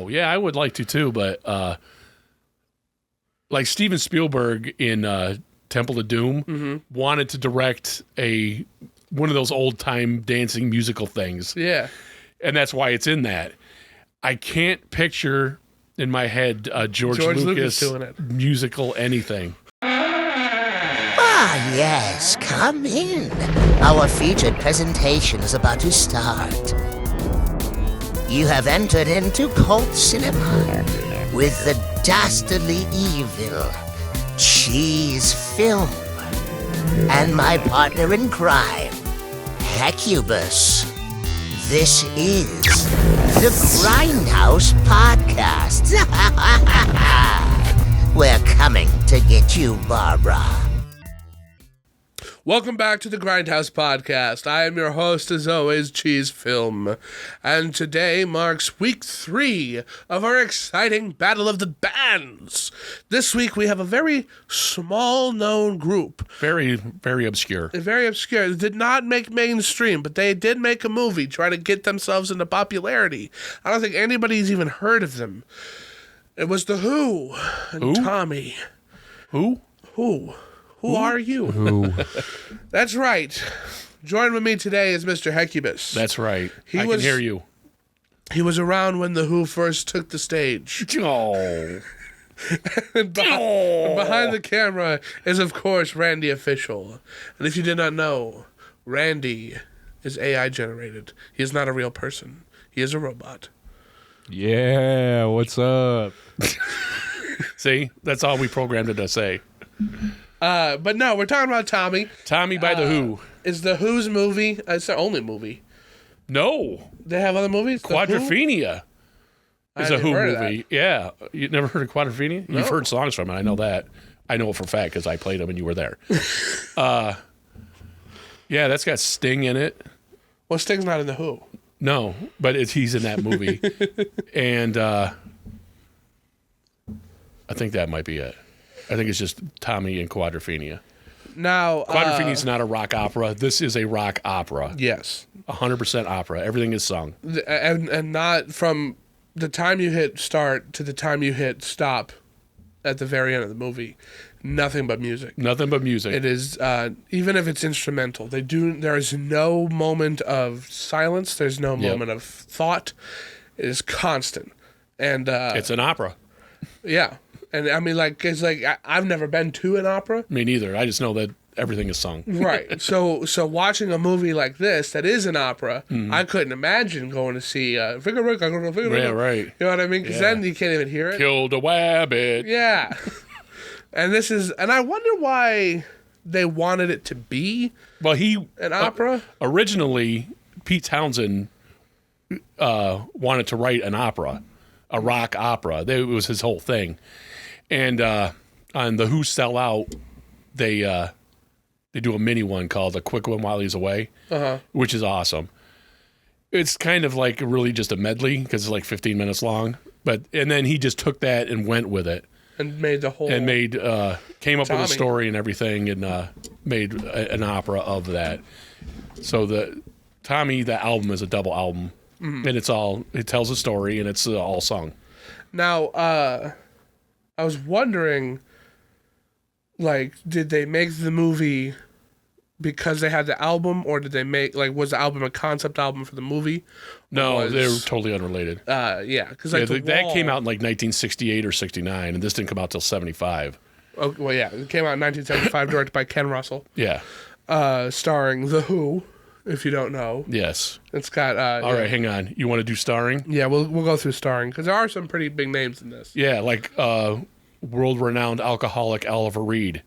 Oh, yeah, I would like to too, but like Steven Spielberg in Temple of Doom wanted to direct one of those old-time dancing musical things. Yeah. And that's why it's in that. I can't picture in my head George Lucas doing it. musical anything. Ah, yes, come in. Our featured presentation is about to start. You have entered into cult cinema with the dastardly evil Cheese Film and my partner in crime, Hecubus. This is the Grindhouse Podcast. We're coming to get you, Barbara. Welcome back to the Grindhouse Podcast. I am your host, as always, Cheese Film. And today marks week 3 of our exciting Battle of the Bands. This week we have a very small-known group. Very, very obscure. Very obscure. They did not make mainstream, but they did make a movie trying to get themselves into popularity. I don't think anybody's even heard of them. It was The Who and Tommy. Who? Who are you? Who? That's right. Join with me today is Mr. Hecubus. That's right. I can hear you. He was around when The Who first took the stage. Oh. And behind the camera is, of course, Randy Official. And if you did not know, Randy is AI generated. He is not a real person. He is a robot. Yeah, what's up? See, that's all we programmed it to say. But no, we're talking about Tommy. Tommy by The Who. Is The Who's movie? It's their only movie. No. They have other movies? The Who? Quadrophenia is a Who movie. Yeah. You never heard of Quadrophenia? No. You've heard songs from it. I know that. I know it for a fact because I played them and you were there. Yeah, that's got Sting in it. Well, Sting's not in The Who. No, but he's in that movie. And I think that might be it. I think it's just Tommy and Quadrophenia. Now, Quadrophenia is not a rock opera. This is a rock opera. Yes. 100% opera. Everything is sung. And not from the time you hit start to the time you hit stop at the very end of the movie. Nothing but music. Nothing but music. It is, even if it's instrumental, there is no moment of silence. There's no moment of thought. It is constant. And it's an opera. Yeah. And I mean, like, it's like, I've never been to an opera. Me neither. I just know that everything is sung. Right. So watching a movie like this that is an opera, I couldn't imagine going to see Figure Rick. Yeah, right. You know what I mean? Because then you can't even hear it. Killed a wabbit. Yeah. And I wonder why they wanted it to be an opera. Originally, Pete Townshend wanted to write an opera, a rock opera. It was his whole thing. And on The Who Sell Out, they do a mini one called A Quick One While He's Away, which is awesome. It's kind of like really just a medley because it's like 15 minutes long. And then he just took that and went with it. And made the whole... And came up Tommy. with a story and everything and made an opera of that. So the album is a double album. And it tells a story and it's all sung. Now, I was wondering, like, did they make the movie because they had the album, or did they was the album a concept album for the movie? No, they're totally unrelated. Yeah, because that came out in like 1968 or 69, and this didn't come out till 75. Oh, well, yeah, it came out in 1975, directed by Ken Russell. Yeah. Starring The Who, if you don't know. Yes. It's got... All right, hang on. You want to do starring? Yeah, we'll go through starring, because there are some pretty big names in this. Yeah, like world-renowned alcoholic Oliver Reed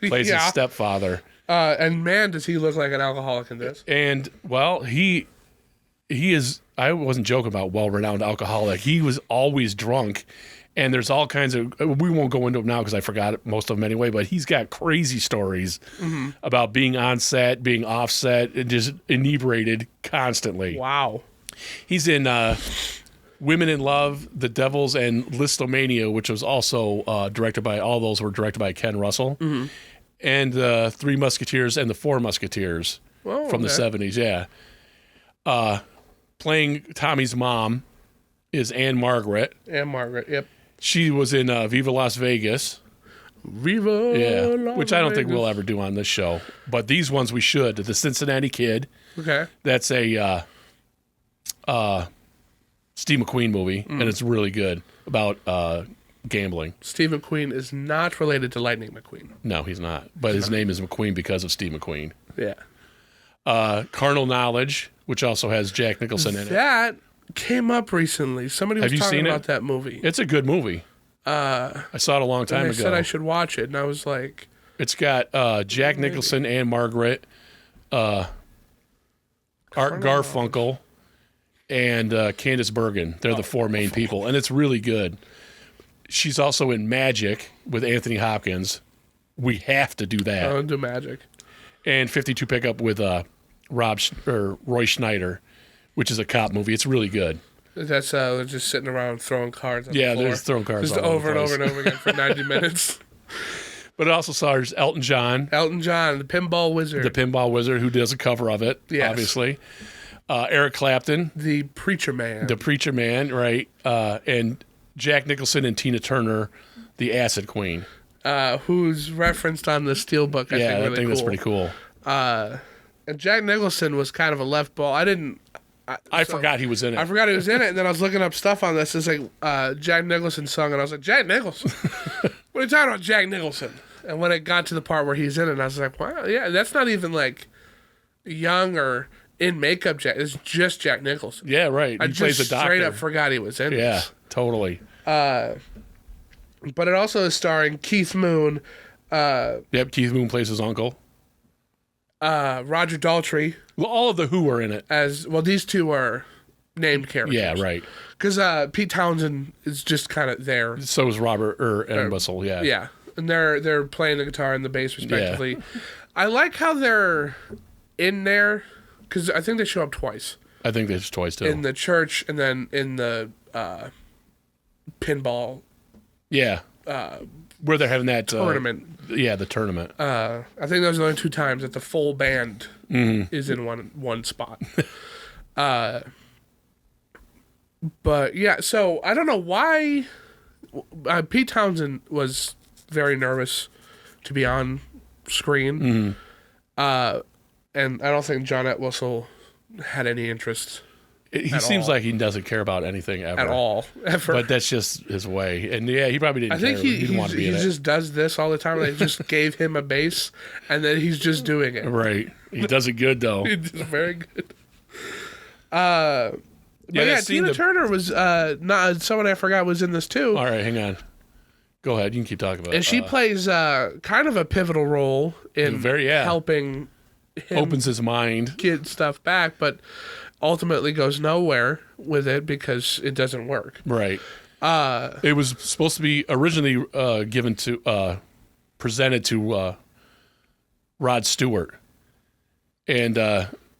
plays his stepfather. And man, does he look like an alcoholic in this. And, well, he is... I wasn't joking about well-renowned alcoholic. He was always drunk, and there's all kinds of... We won't go into them now because I forgot most of them anyway, but he's got crazy stories about being on set, being off set, and just inebriated constantly. Wow. He's in Women in Love, The Devils, and Listomania, which was also directed by... All those were directed by Ken Russell. Mm-hmm. And the Three Musketeers and the Four Musketeers from the 70s, yeah. Playing Tommy's mom is Ann-Margret. Ann-Margret, yep. She was in Viva Las Vegas. Viva Yeah, Las which I don't think Vegas. we'll ever do on this show. But these ones we should. The Cincinnati Kid. Okay. That's a Steve McQueen movie, and it's really good about gambling. Steve McQueen is not related to Lightning McQueen. No, he's not. But his name is McQueen because of Steve McQueen. Yeah. Carnal Knowledge, which also has Jack Nicholson in it. That came up recently. Somebody was Have you talking seen it? about that movie. It's a good movie. I saw it a long time and ago. they said I should watch it, and I was like, It's got Jack Nicholson, Ann-Margret, Art Garfunkel, and Candice Bergen. They're the four main people, and it's really good. She's also in Magic with Anthony Hopkins. We have to do that. "Oh, do magic." And 52 Pickup with Roy Schneider, which is a cop movie. It's really good. That's they're just sitting around throwing cards on the Yeah, floor. they're just throwing cards just all over over and the over place. and over again for 90 minutes. But it also stars Elton John, Elton John, the pinball wizard, the pinball wizard, who does a cover of it, Yes. obviously. Eric Clapton, the preacher man. the preacher man, right? And Jack Nicholson and Tina Turner, the Acid Queen. Who's referenced on the Steelbook. I Yeah, think, I really think cool. that's pretty cool. And Jack Nicholson was kind of a left ball. I forgot he was in it. I forgot he was in it, and then I was looking up stuff on this. It's like Jack Nicholson song, and I was like, Jack Nicholson? What are you talking about, Jack Nicholson? And when it got to the part where he's in it, I was like, wow, yeah, that's not even like young or in makeup Jack. It's just Jack Nicholson. Yeah, right. I He plays just a doctor. straight up forgot he was in Yeah, this. totally. But it also is starring Keith Moon, Yep, Keith Moon plays his uncle. Roger Daltrey, Well, all of the Who are in it. as well. These two are named characters. Yeah, right. Because Pete Townshend is just kind of there. So is Robert Entwistle. Yeah. Yeah, and they're playing the guitar and the bass respectively. I like how they're in there because I think they show up twice I think there's twice too. in the church and then in the pinball Yeah. Where they're having that tournament. Yeah, the tournament. I think those are the only two times that the full band is in one spot. But yeah, so I don't know why Pete Townshend was very nervous to be on screen. And I don't think John Entwistle had any interest He at seems all. like he doesn't care about anything ever. at all, ever. But that's just his way. And yeah, he probably didn't I think care. He didn't want to be he in it. just does this all the time. They just gave him a bass, and then he's just doing it. Right. He does it good though. It's very good. But yeah, I've seen Tina Turner was not someone I forgot was in this too, All right, hang on. Go ahead. You can keep talking about it. and she plays kind of a pivotal role in helping him opens his mind. get stuff back, but ultimately goes nowhere with it because it doesn't work. Right. It was supposed to be originally presented to Rod Stewart, and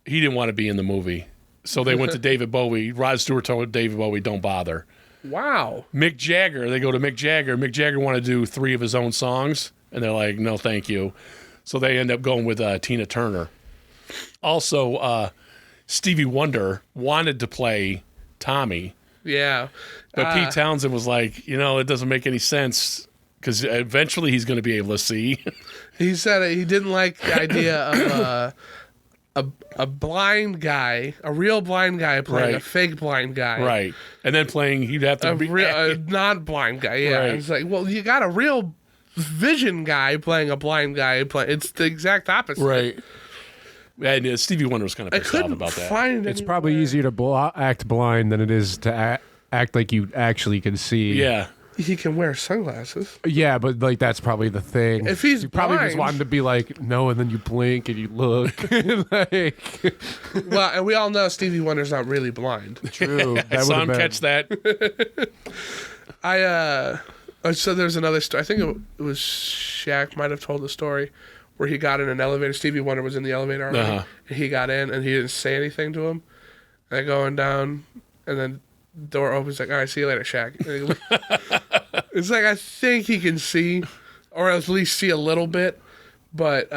he didn't want to be in the movie. So they went to David Bowie. Rod Stewart told David Bowie, "Don't bother." Wow. Mick Jagger, they go to Mick Jagger. Mick Jagger wanted to do 3 of his own songs, and they're like, "No, thank you." So they end up going with Tina Turner. Also, Stevie Wonder wanted to play Tommy, Yeah. but Pete Townshend was like, it doesn't make any sense because eventually he's going to be able to see. He said he didn't like the idea of a blind guy, a real blind guy playing a Right. fake blind guy. Right. And then playing, he'd have to be. A non-blind guy, yeah. Right. It's like, well, you got a real vision guy playing a blind guy. It's the exact opposite. Right. And Stevie Wonder was kind of I pissed off couldn't about that. find It's anywhere. probably easier to act blind than it is to act like you actually can see. Yeah. He can wear sunglasses. Yeah, but like that's probably the thing. If he's you probably just blind- want him to be like no, and then you blink and you look. like, Well, and we all know Stevie Wonder's not really blind. true. I saw him catch that. So there's another story. I think it was Shaq might have told the story where he got in an elevator. Stevie Wonder was in the elevator already. Uh-huh. And he got in and he didn't say anything to him. And they're going down, and then the door opens. Like, all right, see you later, Shaq. And it's like I think he can see, or at least see a little bit, but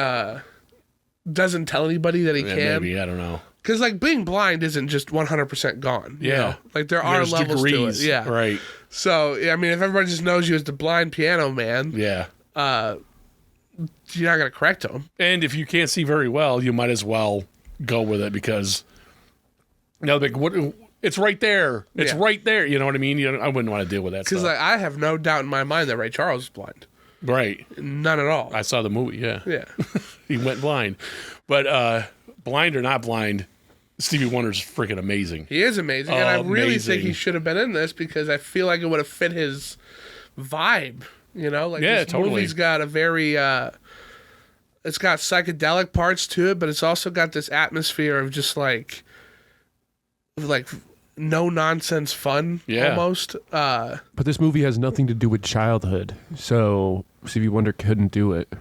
doesn't tell anybody that he Yeah, can. maybe. I don't know. Because, like, being blind isn't just 100% gone. You know? Like, there are There's levels degrees. to it. Yeah. Right. So, I mean, if everybody just knows you as the blind piano man, Yeah. you're not going to correct them. And if you can't see very well, you might as well go with it because, it's right there. It's right there. You know what I mean? I wouldn't want to deal with that stuff. Because I have no doubt in my mind that Ray Charles is blind. Right. None at all. I saw the movie, yeah. Yeah. He went blind. But blind or not blind, Stevie Wonder's freaking amazing. He is amazing. And I really Amazing. think he should have been in this because I feel like it would have fit his vibe. You know? Like, this totally. movie's got a very... it's got psychedelic parts to it, but it's also got this atmosphere of just like no nonsense fun almost. But this movie has nothing to do with childhood, so Stevie Wonder couldn't do it.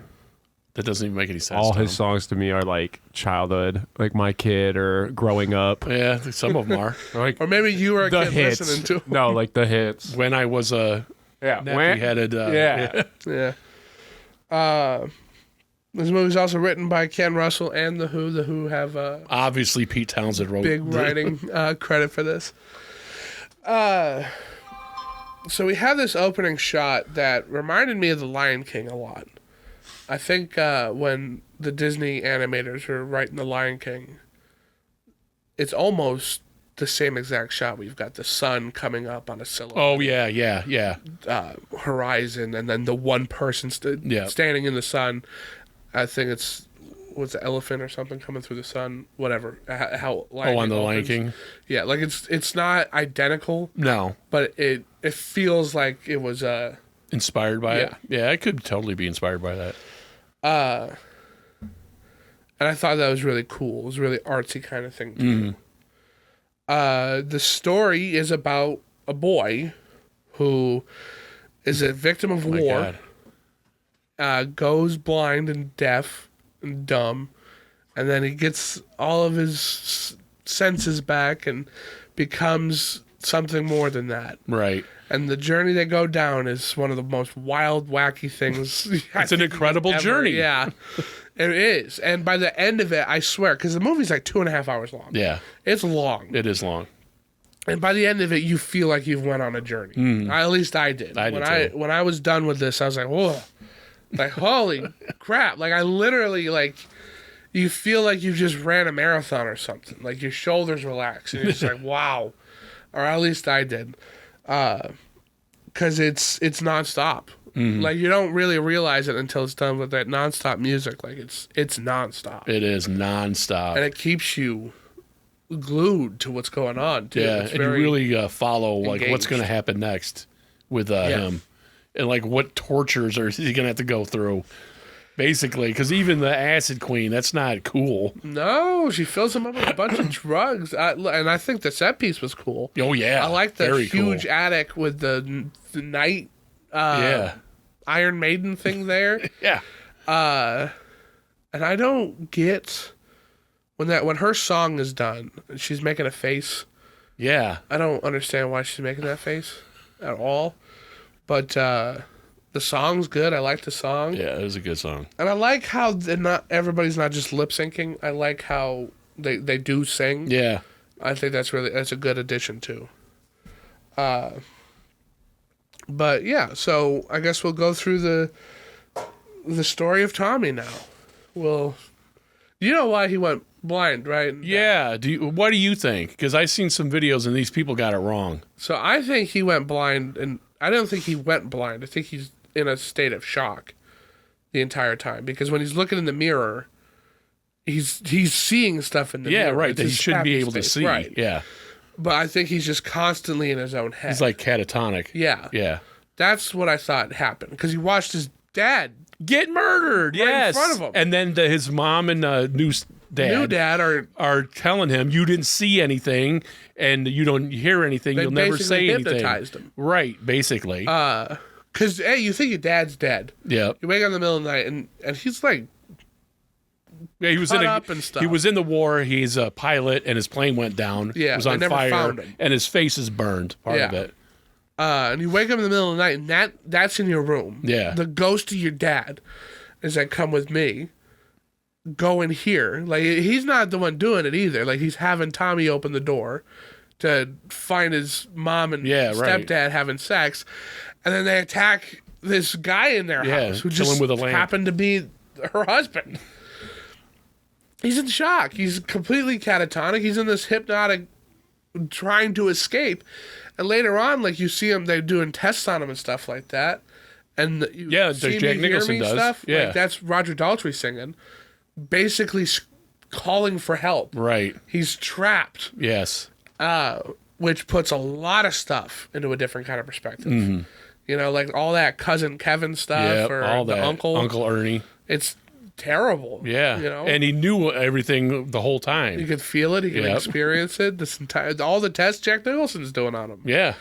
That doesn't even make any sense. All to his him. songs to me are like childhood, like My Kid or Growing Up. Yeah, some of them are. Like Or maybe you were a the kid hits. listening to him. No, like the hits. When I was a nappy-headed... Yeah. Yeah. This movie's also written by Ken Russell and The Who. The Who have Obviously, Pete Townshend wrote... big writing credit for this. So we have this opening shot that reminded me of The Lion King a lot. I think when the Disney animators were writing The Lion King, it's almost the same exact shot. We've got the sun coming up on a silhouette. Oh, yeah. Horizon, and then the one person standing in the sun. I think it's the elephant or something coming through the sun. Whatever. How on the Lion King? Yeah, like it's not identical. No. But it feels like it was Inspired by it? Yeah, I could totally be inspired by that. and I thought that was really cool. It was a really artsy kind of thing too. The story is about a boy who is a victim of war, goes blind and deaf and dumb, and then he gets all of his senses back and becomes something more than that. Right. And the journey they go down is one of the most wild, wacky things. It's an incredible journey. Yeah, it is. And by the end of it, I swear, because the movie's like 2.5 hours long. Yeah. It's long. It is long. And by the end of it, you feel like you've went on a journey. At least I did. When I was done with this, I was like, whoa. Like, holy crap. Like, I literally, like, you feel like you just ran a marathon or something. Like, your shoulders relax. And you're just like, wow. Or at least I did. Because it's nonstop. Like, you don't really realize it until it's done with that nonstop music. Like, it's nonstop. It is nonstop. And it keeps you glued to what's going on, too. Yeah, It's and you very really follow, like, what's engaged. going to happen next with him. And, like, what tortures are he going to have to go through, basically. Because even the Acid Queen, that's not cool. No, she fills him up with a bunch of drugs. And I think the set piece was cool. Oh, yeah. I like the Very huge cool. attic with the night Yeah. Iron Maiden thing there. Yeah. And I don't get when her song is done, she's making a face. Yeah. I don't understand why she's making that face at all. But the song's good. I like the song. Yeah, it was a good song. And I like how everybody's not just lip syncing. I like how they do sing. Yeah. I think that's a good addition too. But yeah, so I guess we'll go through the story of Tommy now. Well, you know why he went blind, right? Yeah. What do you think? Because I've seen some videos and these people got it wrong. So I think he went blind, and I don't think he went blind. I think he's in a state of shock the entire time, because when he's looking in the mirror, he's seeing stuff in the mirror. Yeah, right. It's That he his shouldn't be happy able to state. see. Right. Yeah. But I think he's just constantly in his own head. He's like catatonic. yeah. Yeah. That's what I thought happened, because he watched his dad, Get murdered. Right in Yes. front of him. And then his mom and new dad are telling him you didn't see anything and you don't hear anything. They You'll never say basically anything. hypnotized him. Right. Basically. because hey, you think your dad's dead. yeah. You wake up in the middle of the night, and he's like, Yeah, he was cut up and stuff. He was in the war. He's a pilot, and his plane went down. Yeah, it was they on never fire, found him. and his face is burned. Part of Yeah. it. and you wake up in the middle of the night, and that's in your room. Yeah. The ghost of your dad is like, come with me. go in here. Like, he's not the one doing it either. Like, he's having Tommy open the door to find his mom and stepdad having sex, and then they attack this guy in their house who just with a lamp. happened to be her husband. He's in shock. He's completely catatonic. He's in this hypnotic, trying to escape. And later on, like, you see him, they're doing tests on him and stuff like that. And Jack Nicholson does. Stuff. Yeah, like, that's Roger Daltrey singing, basically calling for help. Right. He's trapped. Yes. Which puts a lot of stuff into a different kind of perspective. Mm-hmm. You know, like all that cousin Kevin stuff or all the that. Uncle Ernie. It's terrible. Yeah. You know, and he knew everything the whole time. You could feel it. He could experience it. All the tests Jack Nicholson's doing on him. Yeah.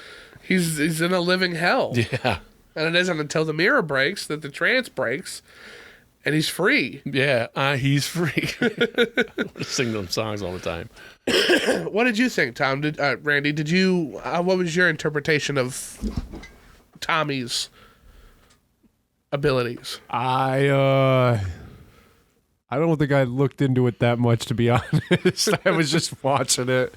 He's in a living hell. Yeah. And it isn't until the mirror breaks that the trance breaks, and he's free. Yeah, he's free. I sing them songs all the time. What did you think, Tom? Randy? Did you? What was your interpretation of Tommy's abilities? I don't think I looked into it that much, to be honest. I was just watching it.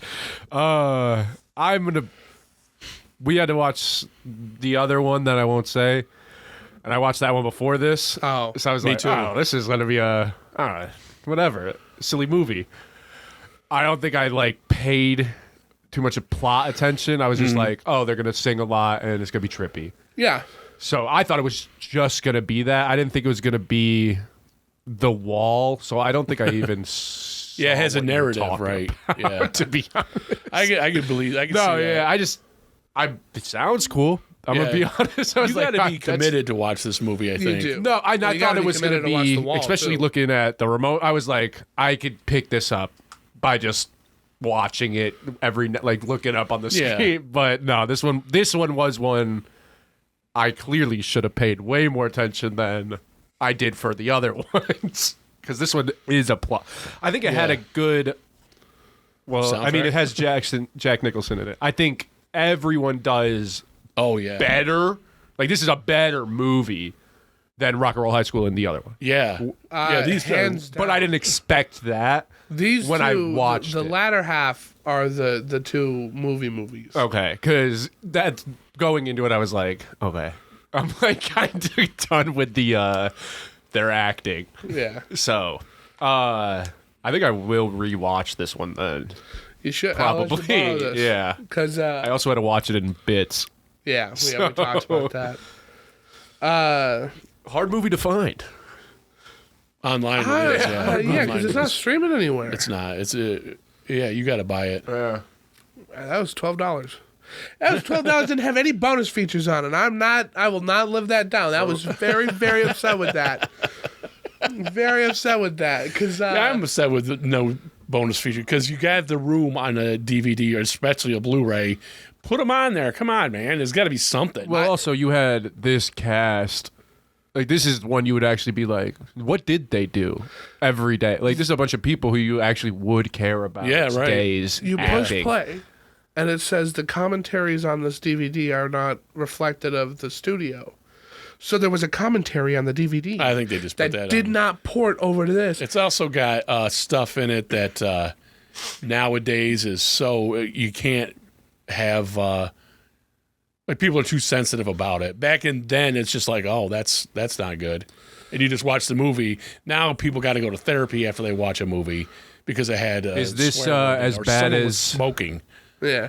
We had to watch the other one that I won't say, and I watched that one before this. Oh, so I was me like, too. oh, this is gonna be a whatever silly movie. I don't think I like paid too much of plot attention. I was just like, oh, they're gonna sing a lot and it's gonna be trippy. Yeah. So I thought it was just gonna be that. I didn't think it was gonna be The Wall. So I don't think I even. It has a narrative, right? Yeah. To be honest, I could believe. I could see that. It sounds cool. I'm gonna be honest. I was you got to like, be committed to watch this movie. I think. You do. No, I You thought gotta it was committed gonna to watch be, The Wall, especially too. looking at the remote. I was like, I could pick this up by just watching it looking up on the screen. Yeah. But no, this one was one I clearly should have paid way more attention than I did for the other ones, because this one is a plot. I think it had a good. Well, I mean, Soundtrack? it has Jack Nicholson in it. I think everyone does. Oh yeah. Better. Like, this is a better movie than Rock and Roll High School and the other one. Yeah. These hands two. down. But I didn't expect that. These when two, I watched the it. latter half are the two movies. Okay, because that's going into it. I was like, okay, I'm like kind of done with the their acting. Yeah. So, I think I will rewatch this one then. You should Probably. Yeah. Because I also had to watch it in bits. yeah, we talked about that. Hard movie to find. Online. Yeah, it is, because Online it's it not is. streaming anywhere. It's not. It's you got to buy it. Yeah. That was $12. That was $12. Didn't have any bonus features on it. I will not live that down. That was very, very upset with that. Very upset with that because I'm upset with no bonus feature because you got the room on a DVD or especially a Blu-ray. Put them on there. Come on, man. There's got to be something. Well, also you had this cast. Like, this is one you would actually be like, what did they do every day? Like, this is a bunch of people who you actually would care about. Yeah, right. Days you push acting. play, and it says the commentaries on this DVD are not reflected of the studio. So there was a commentary on the DVD. I think they just put that that did on. not port over to this. It's also got stuff in it that nowadays is so you can't have like people are too sensitive about it. Back in then, it's just like, oh, that's not good, and you just watch the movie. Now people got to go to therapy after they watch a movie because it had. Is this swear word as or bad someone was as- smoking? Yeah.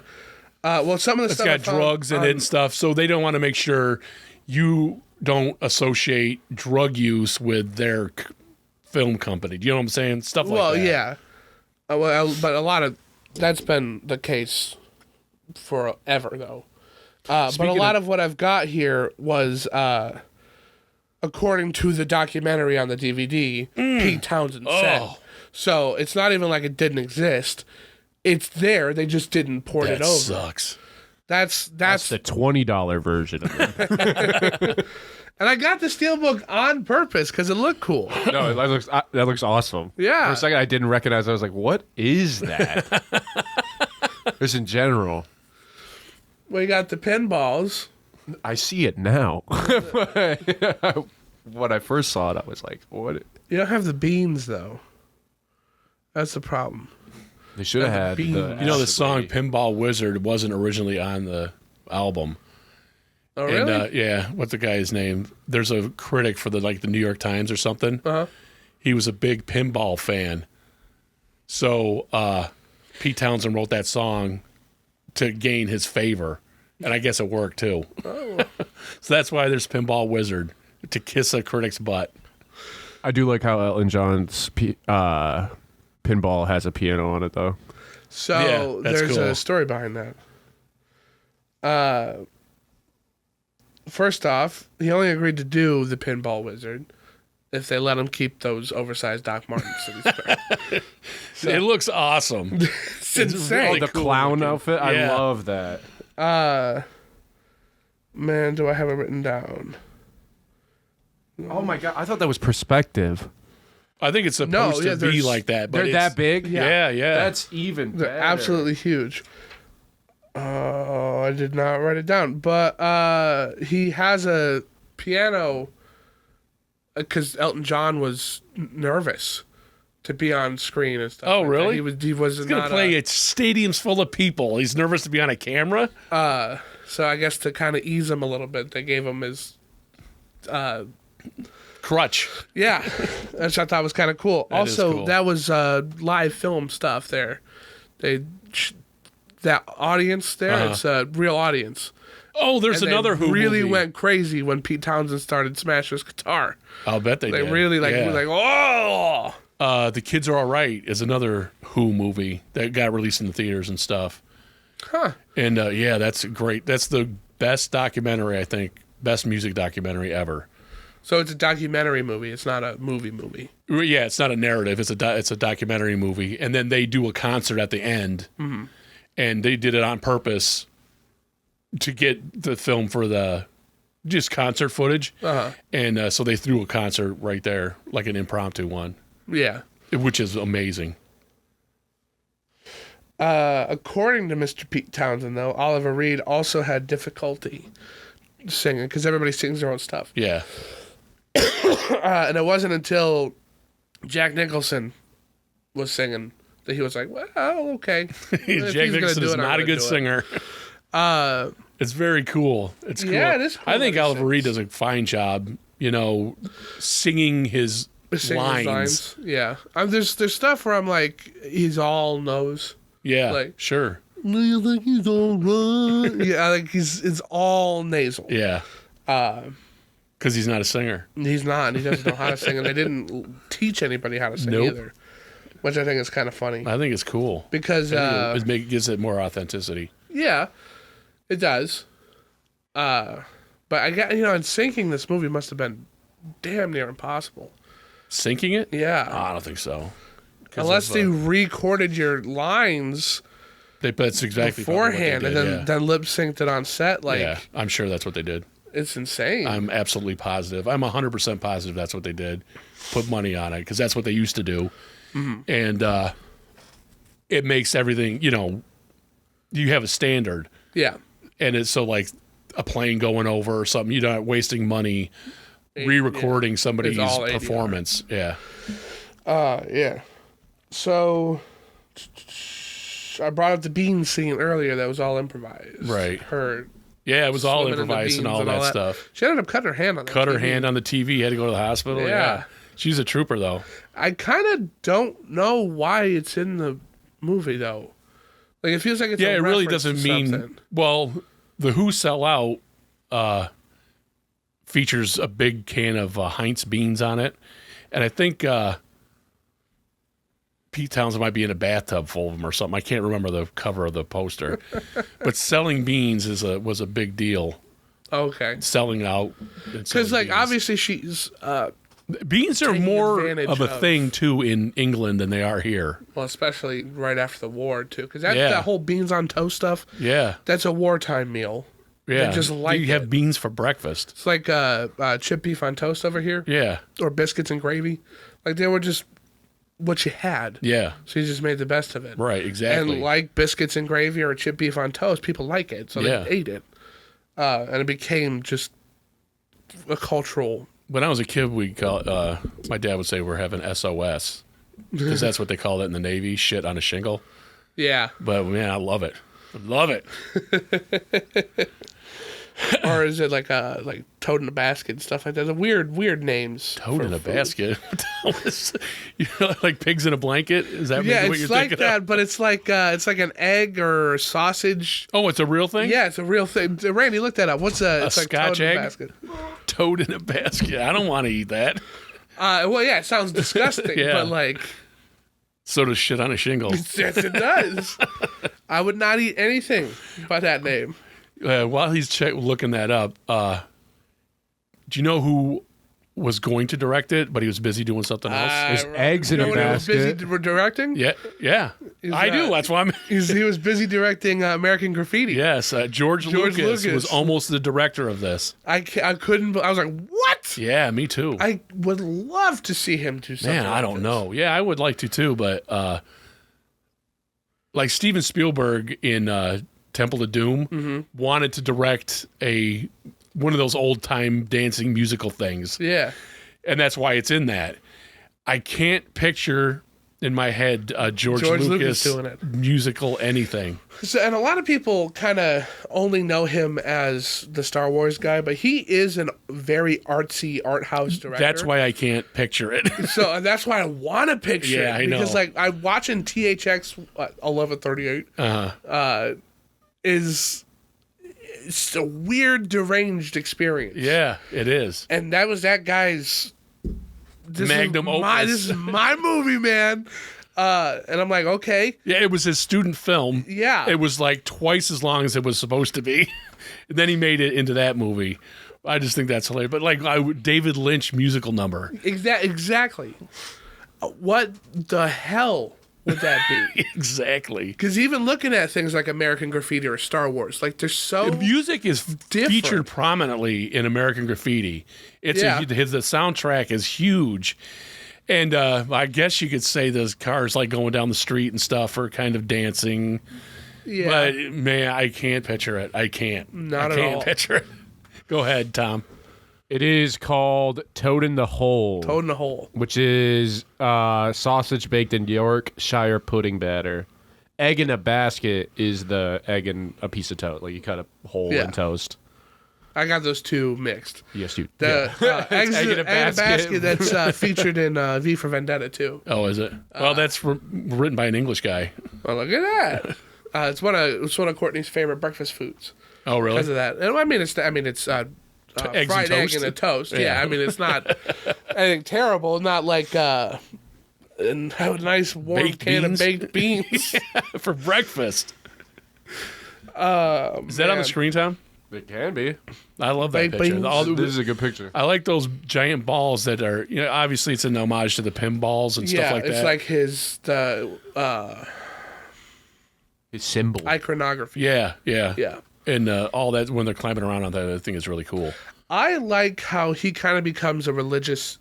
Well, some of the It's stuff got I found drugs in it on- and stuff, so they don't want to make sure you don't associate drug use with their film company. Do you know what I'm saying? Stuff like Well, that. yeah. But a lot of that's been the case forever, though. But a Speaking lot of what I've got here was, according to the documentary on the DVD, Pete Townshend said. Oh. So it's not even like it didn't exist. It's there. They just didn't port That it over. sucks. That's That's the $20 version of it. and I got the steelbook on purpose because it looked cool. No, that looks awesome. Yeah. For a second, I didn't recognize. I was like, "What is that?" Just in general, We got the pinballs. I see it now. When I first saw it, I was like, "What?" You don't have the beans though. That's the problem. They should have had beans. the. You know, the song "Pinball Wizard" wasn't originally on the album. Oh, really? And yeah, what's the guy's name? There's a critic for the New York Times or something. Uh-huh. He was a big pinball fan, so Pete Townshend wrote that song to gain his favor, and I guess it worked too. Oh. So that's why there's "Pinball Wizard" to kiss a critic's butt. I do like how Elton John's pinball has a piano on it, though. So Yeah, that's there's cool. a story behind that. First off, he only agreed to do the Pinball Wizard if they let him keep those oversized Doc Martens that he's wearing. It looks awesome. It's insane. really The cool clown looking. outfit, Yeah. I love that. Man, do I have it written down? Oh my god, I thought that was perspective. I think it's supposed to be there's- like that. But They're it's- that big? Yeah, yeah. That's even They're better. absolutely huge. Oh, I did not write it down. But he has a piano because Elton John was nervous to be on screen and stuff. Oh, like that. really? He was He's gonna not play at stadiums full of people. He's nervous to be on a camera. so I guess to kind of ease him a little bit, they gave him his. Crutch. Yeah, which I thought was kind of cool. That is Also, cool. that was live film stuff there. That audience there, it's a real audience. Oh, there's And another they Who really movie. went crazy when Pete Townshend started smashing his guitar. I'll bet they They did. really Yeah. were like, oh, The Kids Are All Right is another Who movie that got released in the theaters and stuff. huh. And yeah, that's great. That's the best documentary, I think, best music documentary ever. So it's a documentary movie. It's not a movie. Yeah, it's not a narrative. It's a documentary movie, and then they do a concert at the end, and they did it on purpose to get the film for the just concert footage, and so they threw a concert right there, like an impromptu one, Yeah. which is amazing. According to Mr. Pete Townshend, though, Oliver Reed also had difficulty singing because everybody sings their own stuff. Yeah, And it wasn't until Jack Nicholson was singing that he was like, well, okay. If Jack he's gonna Nicholson do is it, I'm not a gonna good do it. singer. It's very cool. It's cool. Yeah, it is cool I think that he Oliver Reed sings. does a fine job, singing his Singing his lines. Yeah. There's stuff where I'm like, he's all nose. Yeah, Like- sure. Do you think he's all right? Yeah, like it's all nasal. Yeah. Because he's not a singer. He's not. He doesn't know how to sing, and they didn't teach anybody how to sing Nope. either, which I think is kind of funny I think it's cool. because It gives it more authenticity. yeah, it does. But I got and syncing this movie must have been damn near impossible. Syncing it? Yeah, I don't think so. 'Cause unless of, they recorded your lines that's exactly probably what they beforehand did, and then lip synced it on set. Like yeah, I'm sure that's what they did. it's insane. I'm absolutely positive. I'm 100% positive that's what they did. Put money on it because that's what they used to do. And it makes everything, you have a standard. yeah, And it's so like a plane going over or something, you're not wasting money re-recording somebody's It's all ADR. performance. Yeah. yeah. So I brought up the bean scene earlier. That was all improvised. Right. Her Yeah, it was all swimming in the improvised and beans all that stuff. She ended up cutting her hand on that. Cut her TV. hand on the TV, had to go to the hospital. Yeah. She's a trooper, though. I kind of don't know why it's in the movie though. Like it feels like it's Yeah, a it really reference doesn't to mean. something. Well, the Who Sell Out features a big can of Heinz beans on it. And I think Pete Townshend might be in a bathtub full of them or something. I can't remember the cover of the poster. But selling beans was a big deal. Okay. Selling out. Because like obviously she's beans are taking more advantage of a of- thing too in England than they are here. well, especially right after the war too. Because that Yeah. that whole beans on toast stuff. Yeah. That's a wartime meal. Yeah. just like you have it. beans for breakfast. It's like chip beef on toast over here, Yeah. or biscuits and gravy. Like they were just what you had. Yeah. So you just made the best of it. Right, exactly. And like biscuits and gravy or chip beef on toast, people like it, so Yeah. they ate it. And it became just a cultural. When I was a kid, we call my dad would say we're having SOS, because that's what they call it in the Navy, shit on a shingle. Yeah. But man, I love it. I love it. Or is it like toad in a basket and stuff like that? The weird names. Toad in a basket. You know, like pigs in a blanket. Is that maybe what you're it's like thinking that, of? but it's like an egg or a sausage. Oh, it's a real thing. Yeah, it's a real thing. Randy, look that up. What's it's like Scotch toad in egg? a basket. Toad in a basket. I don't want to eat that. Well, yeah, it sounds disgusting, Yeah. but like, So does shit on a shingle. yes, it does. I would not eat anything by that name. While he's looking that up, do you know who was going to direct it, but he was busy doing something else? There's eggs in a He was busy basket. directing. Yeah. I do. That's why I'm. He was busy directing American Graffiti. Yes, George Lucas was almost the director of this. I couldn't. I was like, what? Yeah, me too. I would love to see him do something. Man, I don't know. Yeah, I would like to too, but like Steven Spielberg in Temple of Doom wanted to direct one of those old time dancing musical things. Yeah. And that's why it's in that. I can't picture in my head George Lucas doing it. musical anything. So, and a lot of people kind of only know him as the Star Wars guy, but he is a very artsy art house director. That's why I can't picture it. So that's why I want to picture Yeah, it. I know. Because like I'm watching THX 1138 is it's a weird deranged experience. Yeah, it is. And that was that guy's Magnum opus. This is my movie, man. And I'm like, okay. Yeah, it was his student film. Yeah. It was like twice as long as it was supposed to be. And then he made it into that movie. I just think that's hilarious. But like David Lynch musical number. Exactly. What the hell would that be? Exactly. Because even looking at things like American Graffiti or Star Wars, like they're so The music is different. featured prominently in American Graffiti. It's Yeah. the soundtrack is huge. And I guess you could say those cars like going down the street and stuff are kind of dancing. Yeah. But man, I can't picture it. I can't. Not I at can't all. picture it. Go ahead, Tom. It is called Toad in the Hole, Toad in a hole. which is sausage baked in Yorkshire pudding batter. Egg in a basket is the egg in a piece of toast. Like you cut a hole Yeah. in toast. I got those two mixed. Yes, you. The eggs egg in a basket. that's featured in V for Vendetta too. Oh, is it? Well, that's written by an English guy. Oh, look at that! It's one of Courtney's favorite breakfast foods Oh, really? because of that. And it's Eggs fried and egg toast? in a toast. Yeah. Yeah. I mean it's not anything terrible. Not like and have a nice warm Baked can beans? of baked beans. For breakfast. Is that on man. the screen, Tom? It can be. I love that Baked picture. beans? This is a good picture. I like those giant balls that are, obviously it's an homage to the pinballs and stuff like that. It's like His symbol. iconography. Yeah. Yeah. And all that when they're climbing around on that, I think is really cool. I like how he kind of becomes a religious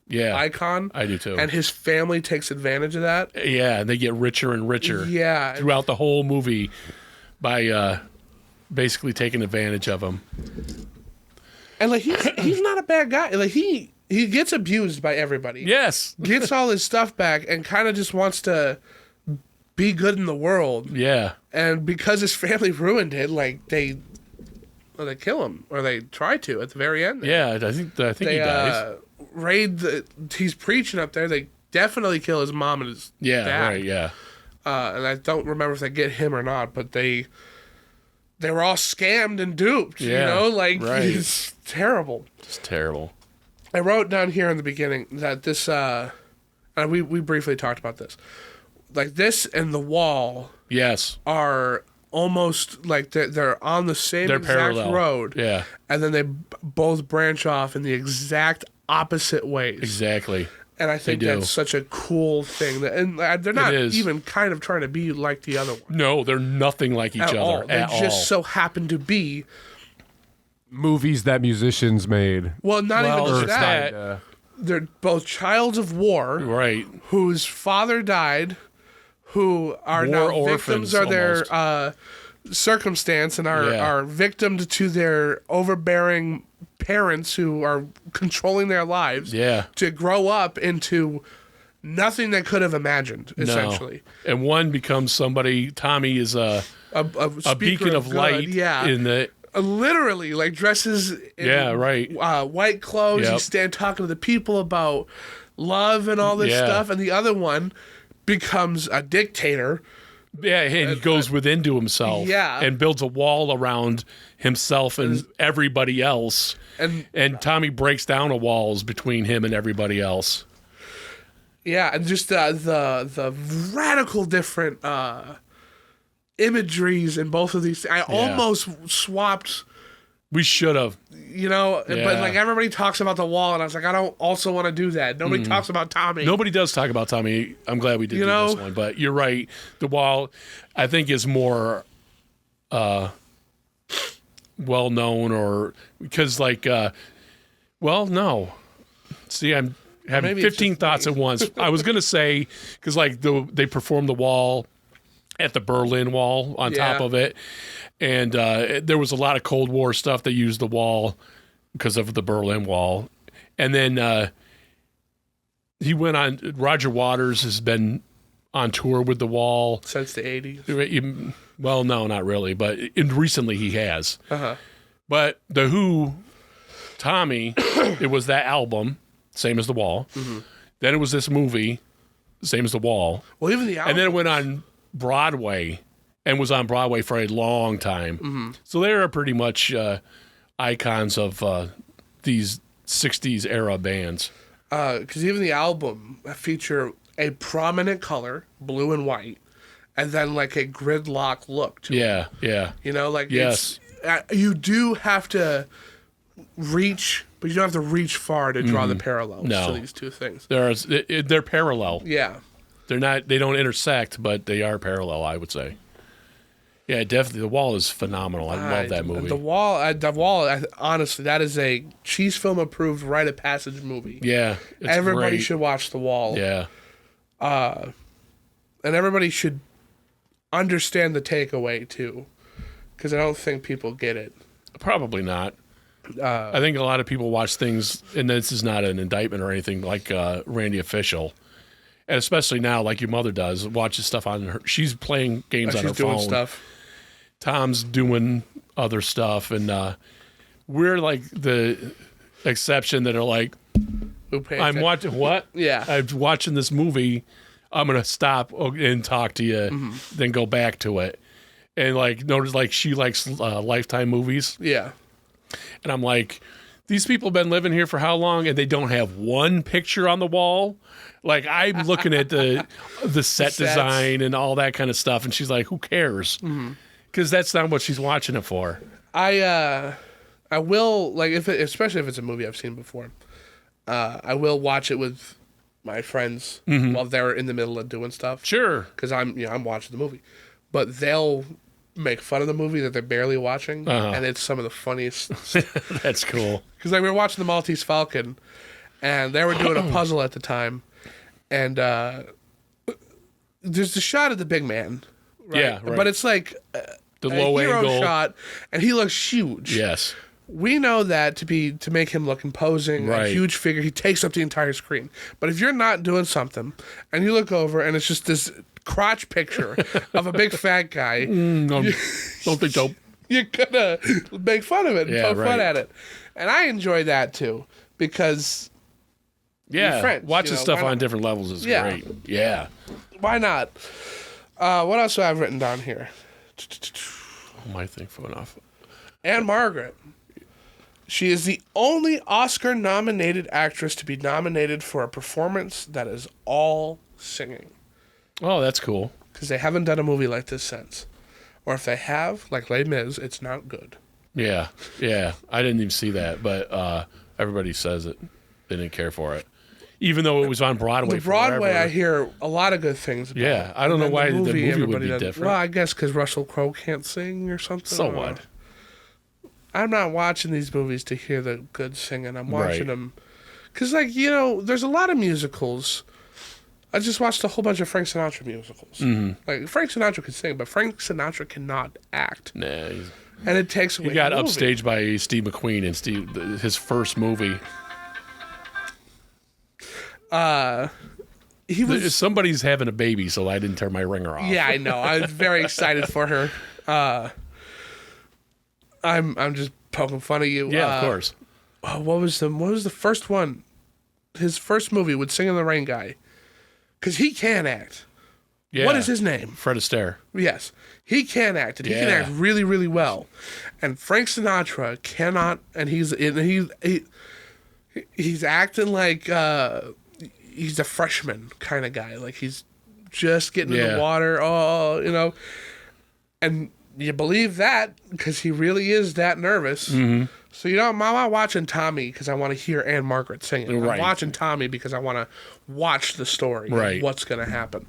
Yeah. icon. I do too. And his family takes advantage of that. Yeah, and they get richer and richer Yeah. throughout the whole movie by basically taking advantage of him. And like he's not a bad guy. Like he gets abused by everybody. Yes. Gets all his stuff back and kind of just wants to be good in the world. Yeah. And because his family ruined it, like they kill him or they try to at the very end. Yeah, I think They he dies. raid he's preaching up there. They definitely kill his mom and his Yeah, dad. right, yeah. And I don't remember if they get him or not, but they were all scammed and duped. Yeah, like right. it's terrible. It's terrible. I wrote down here in the beginning that this, and we briefly talked about this, like this and The Wall Yes. are almost like they're on the same They're exact parallel. road. Yeah, And then they both branch off in the exact opposite ways. exactly. And I think They do. that's such a cool thing. And they're not is. even kind of trying to be like the other one. No, they're nothing like each At other all. They at all. just so happen to be. Movies that musicians made. Well, not Well, even or just that. that. They're both childs of war Right. whose father died, who are War now orphans, victims of their circumstance and Yeah. are victims to their overbearing parents who are controlling their lives. Yeah. To grow up into nothing they could have imagined, essentially. No. And one becomes somebody. Tommy is a beacon of light. Yeah. In the literally, like, dresses in white clothes. Yep. You stand talking to the people about love and all this stuff. And the other one becomes a dictator. Yeah, and he goes within to himself. Yeah. And builds a wall around himself and everybody else. And Tommy breaks down the walls between him and everybody else. Yeah, and just the radical different imageries in both of these. I almost swapped. We should have. But like everybody talks about the wall, and I was like, I don't also want to do that. Nobody talks about Tommy. Nobody does talk about Tommy. I'm glad we did do this one, but you're right. The wall, I think, is more well known, or because no. See, I'm having 15 thoughts at once. I was gonna say because they performed the wall at the Berlin Wall on top of it. And there was a lot of Cold War stuff that used the wall because of the Berlin Wall. And then he went on, Roger Waters has been on tour with the wall. Since the 80s? Well, no, not really, but recently he has. Uh-huh. But The Who, Tommy, it was that album, same as the wall. Mm-hmm. Then it was this movie, same as the wall. Well, even the album. And then it went on Broadway. And was on Broadway for a long time. Mm-hmm. So they are pretty much icons of these 60s era bands. Because even the album feature a prominent color, blue and white, and then like a gridlock look to it. Yeah. Yes. You do have to reach, but you don't have to reach far to draw the parallels to these two things. They're parallel. Yeah. They don't intersect, but they are parallel, I would say. Yeah, definitely. The Wall is phenomenal. I love that movie. The Wall, honestly, that is a Cheese Film approved rite of passage movie. Yeah, everybody great. should watch The Wall. Yeah, and everybody should understand the takeaway too, because I don't think people get it. Probably not. I think a lot of people watch things, and this is not an indictment or anything, like Randy Official. And especially now, like your mother does, watches stuff on her. She's playing games on her phone. She's doing stuff. Tom's doing other stuff, and we're like the exception that are like, I'm watching what? Yeah. I'm watching this movie. I'm gonna stop and talk to you, then go back to it. And notice she likes Lifetime movies. Yeah. And I'm like, these people have been living here for how long, and they don't have one picture on the wall? Like, I'm looking at the set design and all that kind of stuff, and she's like, who cares? Because that's not what she's watching it for. I will, especially if it's a movie I've seen before, I will watch it with my friends while they're in the middle of doing stuff. Sure. Because I'm watching the movie. But they'll make fun of the movie that they're barely watching, and it's some of the funniest stuff. That's cool. Because we were watching The Maltese Falcon, and they were doing a puzzle at the time, and there's the shot of the big man, right? Yeah, right. But it's like the a low hero angle shot, and he looks huge. Yes. We know that to make him look imposing, a huge figure, he takes up the entire screen. But if you're not doing something, and you look over, and it's just this crotch picture of a big fat guy, don't think so. You're gonna make fun of it and poke fun at it. And I enjoy that too, because friends, watching stuff on different levels is great. Yeah. Why not? What else do I have written down here? My thing for enough. Ann-Margret. She is the only Oscar-nominated actress to be nominated for a performance that is all singing. Oh, that's cool. Because they haven't done a movie like this since. Or if they have, like Les Mis, it's not good. Yeah. I didn't even see that, but everybody says it. They didn't care for it. Even though it was on Broadway The Broadway, forever. I hear a lot of good things about. Yeah, I don't know why the movie would be doesn't. different. Well, I guess because Russell Crowe can't sing or something. So what? I'm not watching these movies to hear the good singing. I'm watching them because, there's a lot of musicals. I just watched a whole bunch of Frank Sinatra musicals. Like, Frank Sinatra can sing, but Frank Sinatra cannot act. Nah, and it takes away. He got the movie. upstaged by Steve McQueen in his first movie. he was. Somebody's having a baby, so I didn't turn my ringer off. Yeah, I know. I was very excited for her. I'm just poking fun at you. Yeah, of course. What was the first one? His first movie with Sing in the Rain guy, because he can act. Yeah. What is his name? Fred Astaire. Yes, he can act, and he can act really, really well. And Frank Sinatra cannot, and he's acting like he's a freshman kind of guy, like he's just getting in the water. And you believe that because he really is that nervous. Mm-hmm. So I'm not watching Tommy because I want to hear Ann-Margret singing. Right. I'm watching Tommy because I want to watch the story. Right. Of what's going to happen.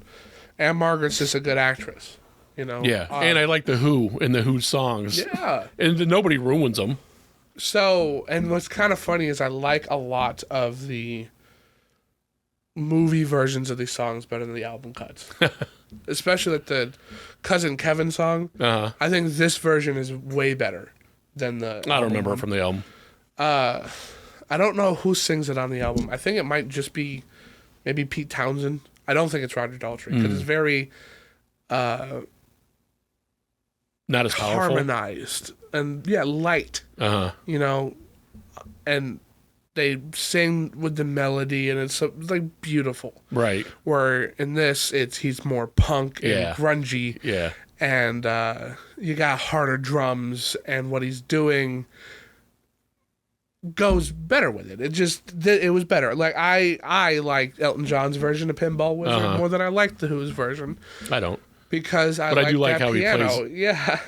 Ann-Margret's just a good actress. Yeah, and I like the Who and the Who songs. Yeah. And nobody ruins them. So, and what's kind of funny is I like a lot of the movie versions of these songs better than the album cuts. Especially like the Cousin Kevin song. Uh-huh. I think this version is way better than the I don't remember it from the album. I don't know who sings it on the album. I think it might just be maybe Pete Townshend. I don't think it's Roger Daltrey because it's very Not as powerful. harmonized and light. Uh-huh. And they sing with the melody, and it's like beautiful. Right. Where in this, he's more punk and grungy. Yeah. And you got harder drums, and what he's doing goes better with it. It was better. Like I liked Elton John's version of Pinball Wizard more than I liked the Who's version. I don't. Because I do like that how piano. he plays. Yeah.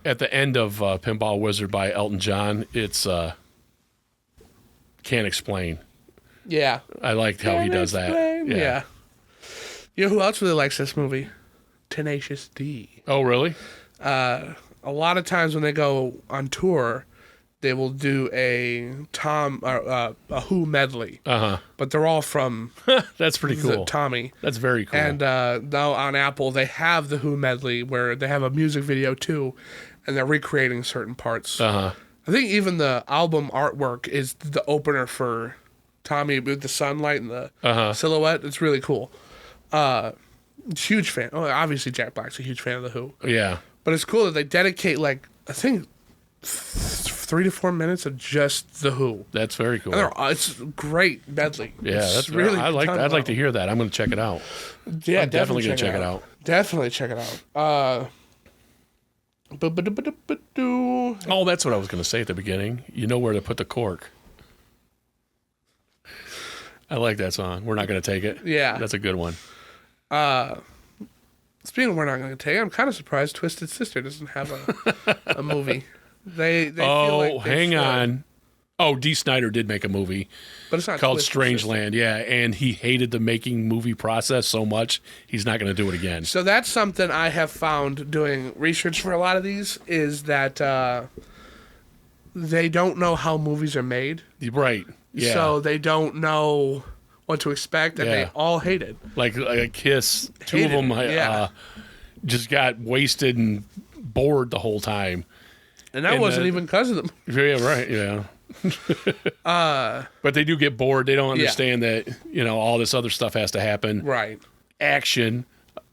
At the end of Pinball Wizard by Elton John, it's Can't Explain. Yeah. I liked how he does that. Yeah. You know who else really likes this movie? Tenacious D. Oh, really? A lot of times when they go on tour, they will do a Who medley. Uh-huh. But they're all from That's pretty cool. Tommy. That's very cool. And now on Apple, they have the Who medley where they have a music video too, and they're recreating certain parts. Uh-huh. I think even the album artwork is the opener for Tommy with the sunlight and the silhouette. It's really cool. Huge fan. Oh, obviously Jack Black's a huge fan of the Who. Yeah. But it's cool that they dedicate I think 3 to 4 minutes of just the Who. That's very cool. And it's great medley. Yeah, It's that's really. I'd like to hear that. I'm going to check it out. Yeah, I'm definitely going to check it out. Definitely check it out. Oh, that's what I was going to say at the beginning. You know where to put the cork. I like that song. We're not going to take it. Yeah. That's a good one. Speaking of We're Not Going to Take It, I'm kind of surprised Twisted Sister doesn't have a movie. They feel like they hang should. on. Oh, Dee Snider did make a movie But it's not called Twisted Strangeland. Yeah, and he hated the making movie process so much, he's not going to do it again. So that's something I have found doing research for a lot of these is that they don't know how movies are made. Right. Yeah. So they don't know what to expect, and they all hate it. Like a Kiss, two of Hated them it, just got wasted and bored the whole time. And that wasn't even because of them. Yeah, right. Yeah. But they do get bored. They don't understand that, all this other stuff has to happen. Right. Action.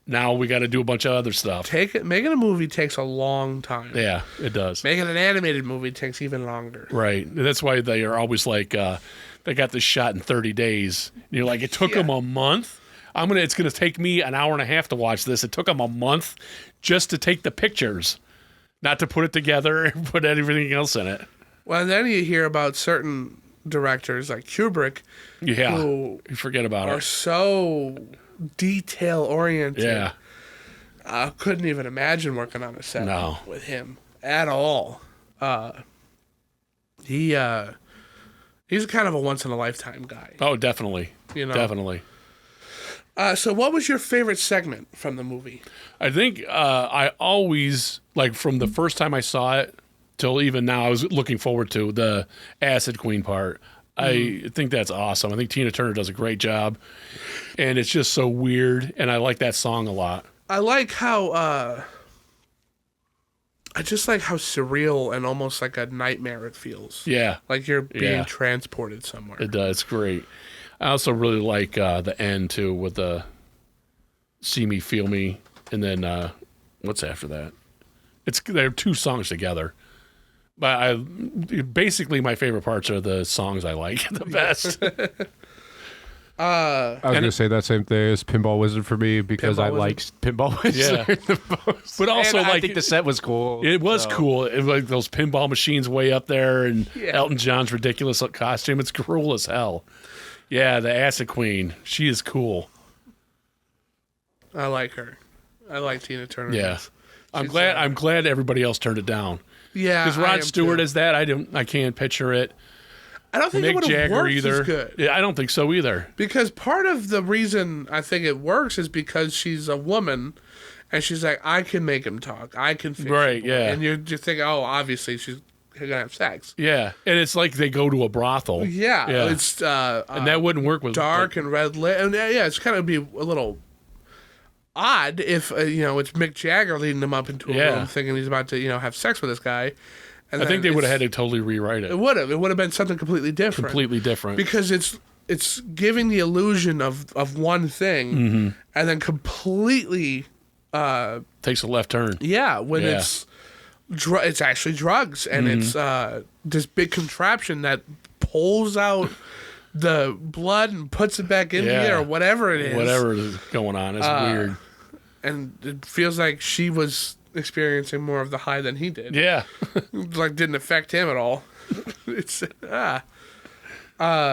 Now we got to do a bunch of other stuff. Making a movie takes a long time. Yeah, it does. Making an animated movie takes even longer. Right. That's why they are always like, they got this shot in 30 days. And you're like, it took them a month. It's going to take me an hour and a half to watch this. It took them a month just to take the pictures, not to put it together and put everything else in it. Well, and then you hear about certain directors like Kubrick, who you forget about are it. so detail oriented. Yeah, I couldn't even imagine working on a set with him at all. He's kind of a once in a lifetime guy. Oh, definitely. Definitely. So what was your favorite segment from the movie? I think I always, like from the first time I saw it till even now, I was looking forward to the Acid Queen part. I think that's awesome. I think Tina Turner does a great job. And it's just so weird. And I like that song a lot. I like how, I just like how surreal and almost like a nightmare it feels. Yeah. Like you're being transported somewhere. It does. It's great. I also really like the end too with the "See Me, Feel Me," and then what's after that? They're two songs together. But basically my favorite parts are the songs I like the best. I was gonna say that same thing as Pinball Wizard for me because Pinball I Wizard? liked Pinball Wizard the most. But also, And I like, think the set was cool. It was so. cool. It was like those pinball machines way up there, and Elton John's ridiculous costume. It's cruel as hell. Yeah, the Acid Queen. She is cool. I like her. I like Tina Turner. Yeah, I'm glad everybody else turned it down. Yeah, Because I Rod am Stewart too. is that. I can't picture it. I don't think it Mick would have Jagger worked either. as good. Yeah, I don't think so either. Because part of the reason I think it works is because she's a woman, and she's like, I can make him talk. I can fix Right, people. yeah. And you're just thinking, oh, obviously she's gonna have sex. Yeah, and it's like they go to a brothel. Yeah, it's and that wouldn't work with dark and red lit, and it's kind of be a little odd if it's Mick Jagger leading them up into a room thinking he's about to have sex with this guy. And I think they then would have had to totally rewrite it. It would have been something completely different. Completely different. Because it's giving the illusion of one thing, Mm-hmm. and then completely Takes a left turn. when it's actually drugs, and it's this big contraption that pulls out the blood and puts it back in Yeah. you or whatever it is. Whatever is going on is weird. And it feels like she was experiencing more of the high than he did. Yeah. Like didn't affect him at all. It's I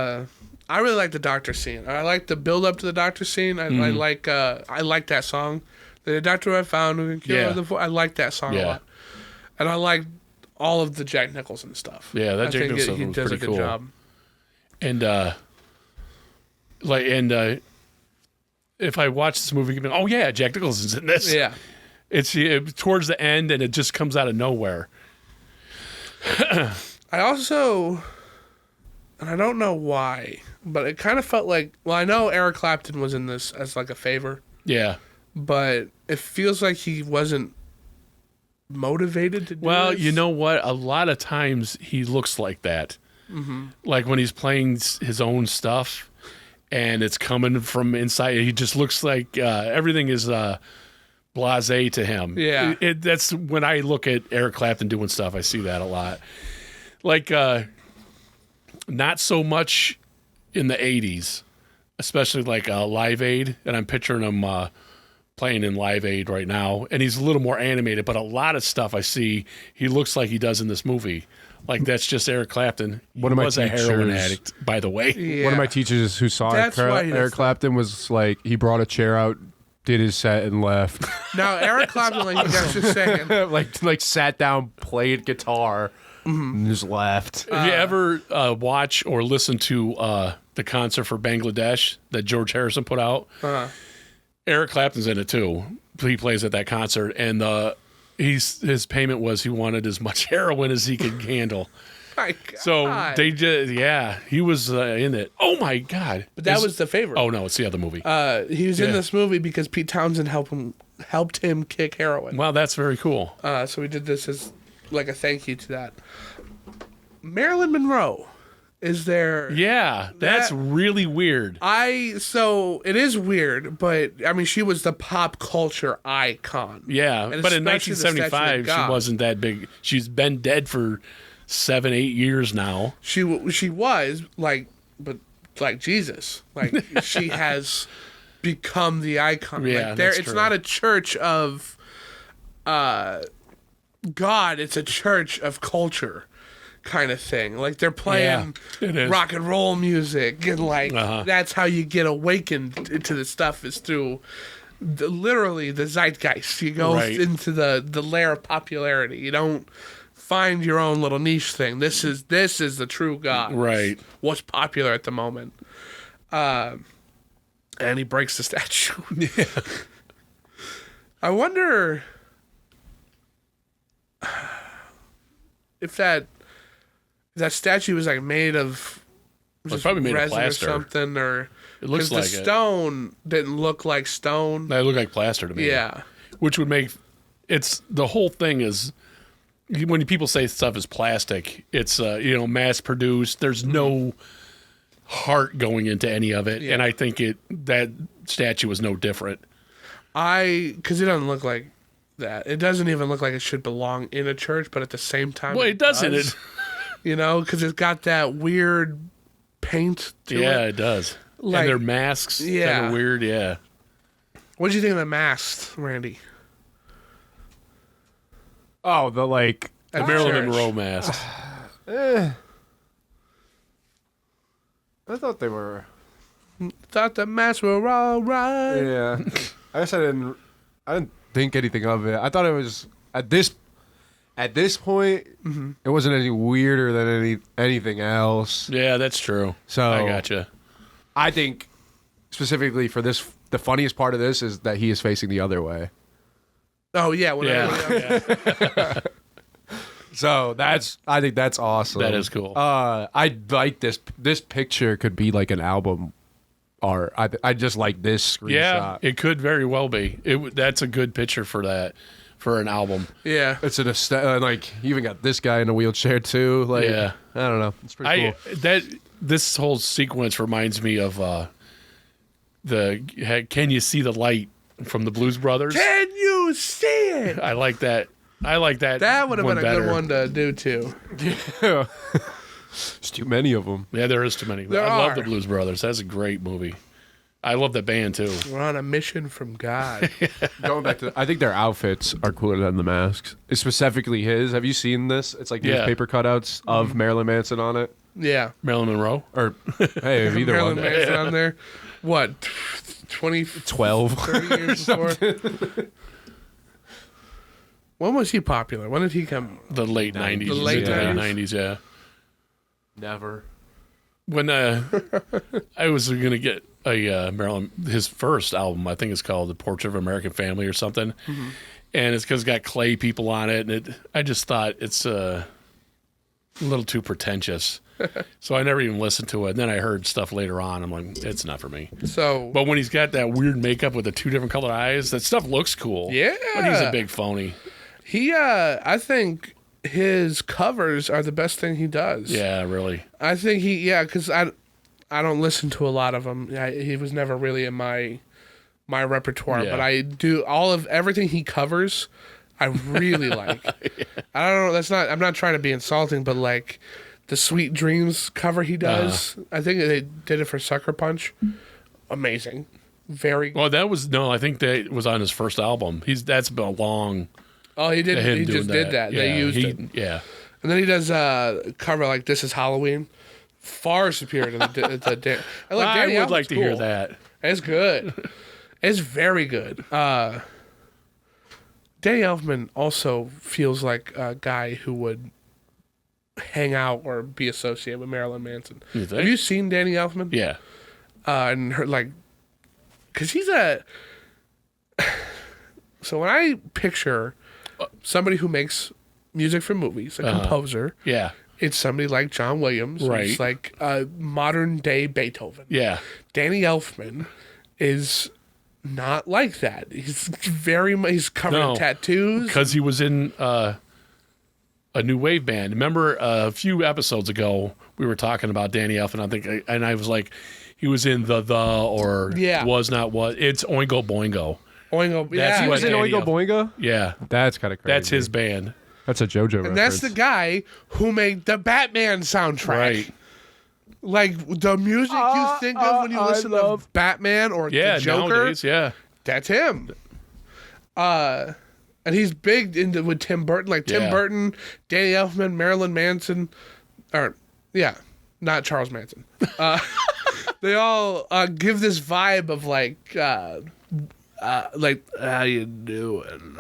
really like the doctor scene. I like the build up to the doctor scene. I like that song. The doctor I found who can cure the I like that song a lot. And I like all of the Jack Nicholson stuff. Yeah, that I Jack think Nicholson he was does a pretty good cool. job. And if I watch this movie, oh yeah, Jack Nicholson's in this. Yeah. It's towards the end, and it just comes out of nowhere. I also, and I don't know why, but it kind of felt like, well, I know Eric Clapton was in this as like a favor, Yeah. but it feels like he wasn't motivated to do Well, this. you know what? A lot of times he looks like that. Mm-hmm. Like when he's playing his own stuff, and it's coming from inside. He just looks like everything is blasé to him. Yeah. That's when I look at Eric Clapton doing stuff. I see that a lot. Like not so much in the 80s, especially like Live Aid, and I'm picturing him playing in Live Aid right now, and he's a little more animated, but a lot of stuff I see he looks like he does in this movie. Like that's just Eric Clapton. One of my was a heroin teachers- addict, by the way. Yeah. One of my teachers who saw That's why he does Eric that. Clapton was like, he brought a chair out, did his set, and left. Now Eric Clapton, like you guys just saying, like sat down, played guitar, and just left. Have you ever watch or listen to the concert for Bangladesh that George Harrison put out? Eric Clapton's in it too. He plays at that concert, and his payment was he wanted as much heroin as he could handle. my God. So they did, he was in it. Oh my God! But that was the favor. Oh no, it's the other movie. He was in Yeah. this movie because Pete Townshend helped him kick heroin. Wow, that's very cool. So we did this as like a thank you to that. Marilyn Monroe is there. Yeah, that's really weird. So it is weird, but I mean, she was the pop culture icon. Yeah, And but in especially the Statue of 1975, God. she wasn't that big. She's been dead for 7-8 years now. She was like, but like Jesus, like she has become the icon. Yeah, like that's it's true. not a church of God, it's a church of culture kind of thing. Like they're playing it is. rock and roll music, and like that's how you get awakened into the stuff is through literally the zeitgeist. You go Right. into the layer of popularity. You don't find your own little niche thing. This is the true God. Right. What's popular at the moment. And he breaks the statue. Yeah. I wonder if that statue was like made of just probably made of resin or plaster. something, or It looks 'cause like the it. stone didn't look like stone. They look like plaster to me. Yeah. Which would make it's the whole thing is when people say stuff is plastic, it's mass produced. There's no heart going into any of it, and I think that statue was no different. Because it doesn't look like that. It doesn't even look like it should belong in a church, but at the same time, Well, it doesn't. does, because it's got that weird paint to it. Yeah, it does. Like, and their masks that are weird, yeah. What did you think of the masks, Randy? Oh, the Marilyn Monroe mask. I thought they were. Thought the masks were all right. Yeah. I guess I didn't think anything of it. I thought it was at this point. It wasn't any weirder than anything else. Yeah, that's true. So I gotcha. I think specifically for this, the funniest part of this is that he is facing the other way. Oh yeah, Yeah. So I think that's awesome. That is cool. I like this. This picture could be like an album art. I just like this screenshot. Yeah, it could very well be. That's a good picture for an album. Yeah. It's like you even got this guy in a wheelchair too. Like, Yeah. I don't know. It's pretty cool. This whole sequence reminds me of Can You See the Light from the Blues Brothers? Can you see it? I like that. That would have been a better. good one to do too. Yeah. There's too many of them. Yeah, there is too many. There I love are. the Blues Brothers. That's a great movie. I love that band too. We're on a mission from God. Going back to, I think their outfits are cooler than the masks. It's specifically his. Have you seen this? It's like Yeah. newspaper cutouts of Marilyn Manson on it. Yeah. Marilyn Monroe. Or hey, either Marilyn one. Manson on there. What? 12. 30 years before? When was he popular? When did he come? The late 90s. The late Mid to 90s? 90s, yeah. Never. When I was going to get a Marilyn, his first album, I think it's called The Portrait of an American Family or something. Mm-hmm. And it's because it's got Clay people on it. And I just thought it's a little too pretentious. So I never even listened to it. And then I heard stuff later on. I'm like, it's not for me. So, But when he's got that weird makeup with the two different colored eyes, that stuff looks cool. Yeah. But he's a big phony. I think his covers are the best thing he does. Yeah, really. I think because I don't listen to a lot of them. He was never really in my repertoire, Yeah. but I do everything he covers. I really like. I don't know. I'm not trying to be insulting, but like the Sweet Dreams cover he does. I think they did it for Sucker Punch. Amazing. Very. Well, I think that was on his first album. That's been a long. Oh, he did. him He doing just did that. Yeah, They used it. Yeah. And then he does cover like This Is Halloween. Far superior to the I would like to hear that. It's good. It's very good. Danny Elfman also feels like a guy who would hang out or be associated with Marilyn Manson. You think? Have you seen Danny Elfman? Yeah. And her because he's so when I picture somebody who makes music for movies, a composer, Yeah. it's somebody like John Williams, Right. who's like a modern day Beethoven. Yeah. Danny Elfman is not like that. He's he's covered in tattoos. Because he was in a new wave band. Remember a few episodes ago, we were talking about Danny Elfman, I think, and I was like, he was in the or was not was. It's Oingo Boingo. Oingo, That's yeah. what Was it Danny Oingo Elfman- Boingo? Yeah. That's kind of crazy. That's his band. That's a JoJo reference. And that's the guy who made the Batman soundtrack. Right. Like the music you think of when you listen to Batman or Yeah, the Joker. nowadays, yeah. That's him. And he's big with Tim Burton, like Tim Yeah. Burton, Danny Elfman, Marilyn Manson, not Charles Manson. They all give this vibe of like how you doing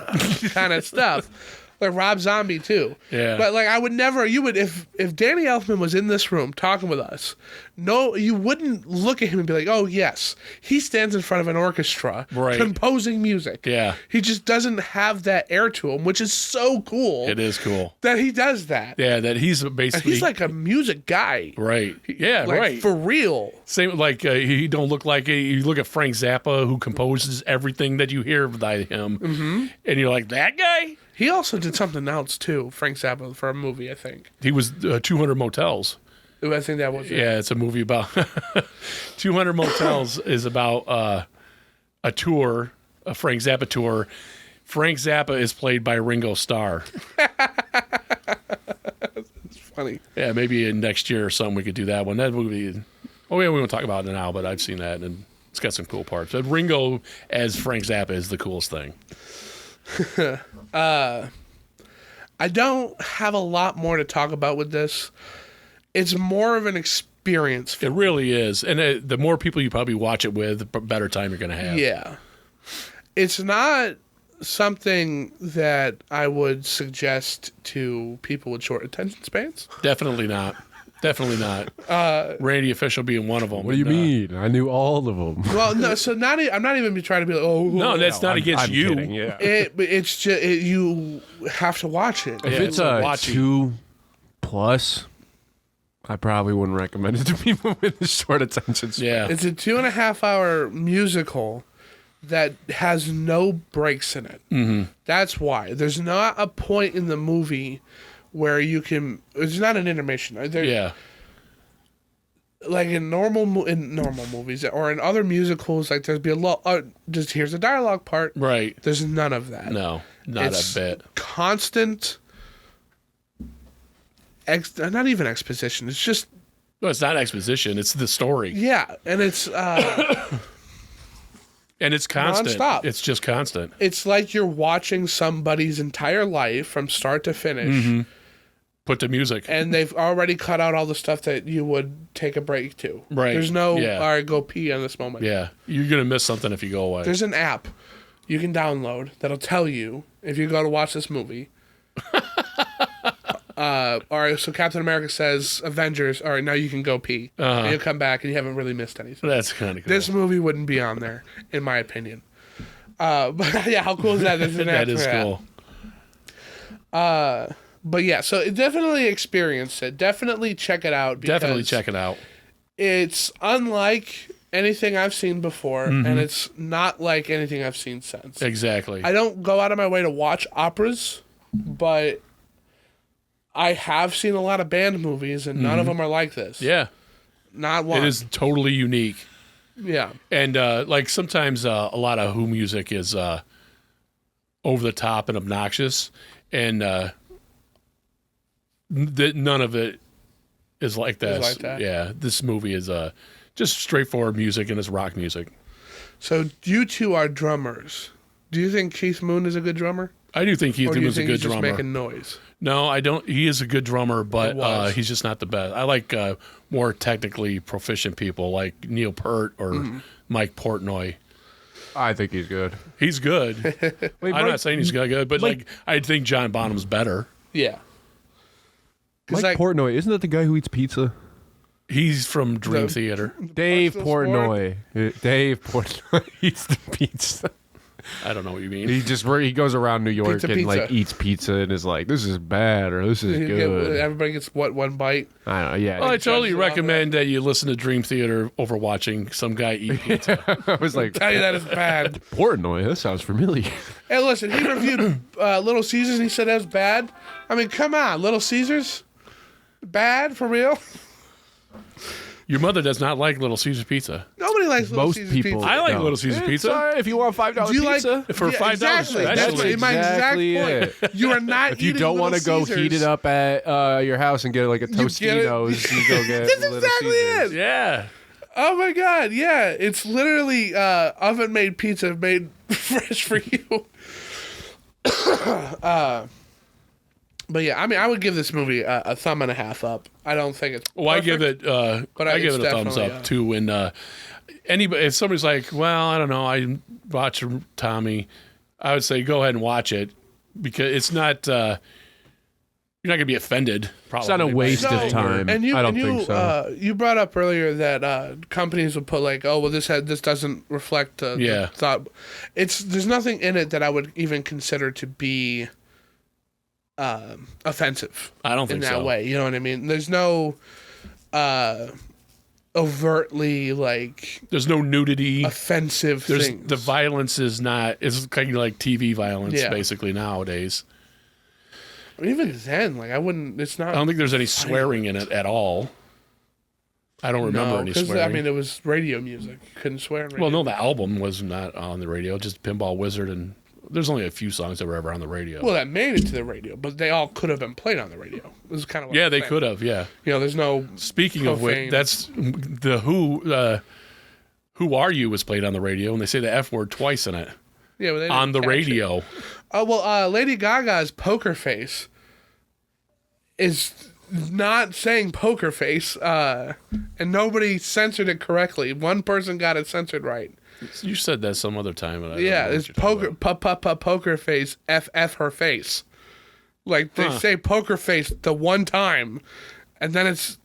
kind of stuff. Like Rob Zombie too. Yeah. But like I would never if Danny Elfman was in this room talking with us, no, you wouldn't look at him and be like, oh yes, he stands in front of an orchestra Right. composing music. Yeah. He just doesn't have that air to him, which is so cool It is cool. that he does that. Yeah, that he's And basically he's like a music guy. right. Yeah, Like, right. For real. Same like he don't look like you look at Frank Zappa, who composes everything that you hear by him, and you're like, that guy. He also did something else too, Frank Zappa, for a movie, I think. He was 200 Motels. I think that was it. Yeah, it's a movie about 200 Motels is about a tour, a Frank Zappa tour. Frank Zappa is played by Ringo Starr. It's funny. Yeah, maybe in next year or something we could do that one. That movie, oh yeah, we won't talk about it now, but I've seen that and it's got some cool parts. But Ringo as Frank Zappa is the coolest thing. I don't have a lot more to talk about with this. It's more of an experience. It really is. And the more people you probably watch it with, the better time you're going to have. Yeah. It's not something that I would suggest to people with short attention spans. Definitely not. Definitely not. Randy Official being one of them. What do you mean? I knew all of them. Well, no, so I'm not even trying to be like, oh. No, that's not against I'm you. kidding, yeah. It's just, you have to watch it. If Yeah, it's so a watch it. 2+, I probably wouldn't recommend it to people with a short attention span. Yeah. It's a 2.5 hour musical that has no breaks in it. Mm-hmm. That's why. There's not a point in the movie where you can. It's not an intermission. Yeah. Like in normal movies or in other musicals, like there'd be a lot. Just here's a dialogue part. Right. There's none of that. No, not It's a bit. Constant. Not even exposition. It's just No, it's not exposition. It's the story. yeah, and it's And it's constant. Nonstop. It's just constant. it's like you're watching somebody's entire life from start to finish. Put the music. And they've already cut out all the stuff that you would take a break to. Right. There's no, Yeah. all right, go pee on this moment. Yeah. You're going to miss something if you go away. There's an app you can download that'll tell you if you go to watch this movie. All right, so Captain America says, Avengers, all right, now you can go pee. And you'll come back and you haven't really missed anything. That's kind of cool. This movie wouldn't be on there, in my opinion. But yeah, how cool is that? There's an app that is for cool. But yeah, so definitely experience it. Definitely check it out. Definitely because check it out. It's unlike anything I've seen before, Mm-hmm. and it's not like anything I've seen since. Exactly. I don't go out of my way to watch operas, but I have seen a lot of band movies, and none of them are like this. Mm-hmm. Yeah. Not one. It is totally unique. Yeah. And like sometimes a lot of Who music is over the top and obnoxious, and none of it is like this. like that. Yeah, this movie is just straightforward music and it's rock music. So you two are drummers. Do you think Keith Moon is a good drummer? I do think Keith Or do Moon you is a think good he's just drummer. making noise? No, I don't. He is a good drummer, but was. he's just not the best. I like more technically proficient people like Neil Peart or Mike Portnoy. I think he's good. He's good. Wait, I'm not saying he's good, but Mike- like I think John Bonham's better. Yeah. 'Cause, Mike like, Portnoy, isn't that the guy who eats pizza? He's from Dream The- Theater. Dave Barstool Portnoy. Dave Portnoy eats the pizza. I don't know what you mean. He goes around New York Pizza, and like pizza. eats pizza and is like, this is bad or this is good. everybody gets one bite. I don't know. Yeah, Well, I totally judges around recommend that you listen to Dream Theater over watching some guy eat pizza. I was like, Tell you that is bad. Portnoy. That sounds familiar. Hey, listen, he reviewed Little Caesars and he said that's bad. I mean, come on, Little Caesars? Bad for real? Your mother does not like Little Caesars pizza. Nobody likes Little Most Caesars people- pizza. I like No. Little Caesars It's pizza. all right if you want $5 Do you like pizza. For $5 exactly. That's especially. my exact Exactly point. it. You are not If you eating don't want to Little go Caesars. heat it up at your house and get like a get it. Tostinos, you go get That's Little exactly Caesars. it. Yeah. Oh my god, yeah. It's literally oven made pizza made fresh for you. But yeah, I mean, I would give this movie a thumb and a half up. I don't think it's Well, I give perfect. it. But I give it's it a thumbs definitely up too. And anybody, if somebody's like, "Well, I don't know," I watch Tommy, I would say go ahead and watch it because it's not. You're not gonna be offended. Probably. It's not a waste No, of time. And you, I don't and you, think so. You brought up earlier that companies would put like, "Oh, well, this doesn't reflect the Yeah. thought." There's nothing in it that I would even consider to be offensive I don't in think that so. way. You know what I mean? There's no overtly like There's no nudity. offensive There's things. the violence is not. It's kind of like TV violence Yeah. basically nowadays. Even then, like I wouldn't. It's not. I don't think there's any swearing in it at all. I don't remember any because swearing. I mean it was radio music. You couldn't swear on radio. Well, no, the album was not on the radio. Just Pinball Wizard, and there's only a few songs that were ever on the radio. Well, that made it to the radio, but they all could have been played on the radio. It was kind of what yeah, I'm they saying. could have. Yeah. You know, there's no. Speaking of which, profane- that's the Who. Who Are You was played on the radio, and they say the F word twice in it Yeah, but they on the didn't catch it. radio. Oh well, Lady Gaga's Poker Face is not saying Poker Face, and nobody censored it correctly. One person got it censored right. You said that some other time. And I don't Yeah, know what it's you're talking about. Poker Face, F her face. Like they say Poker Face the one time, and then it's.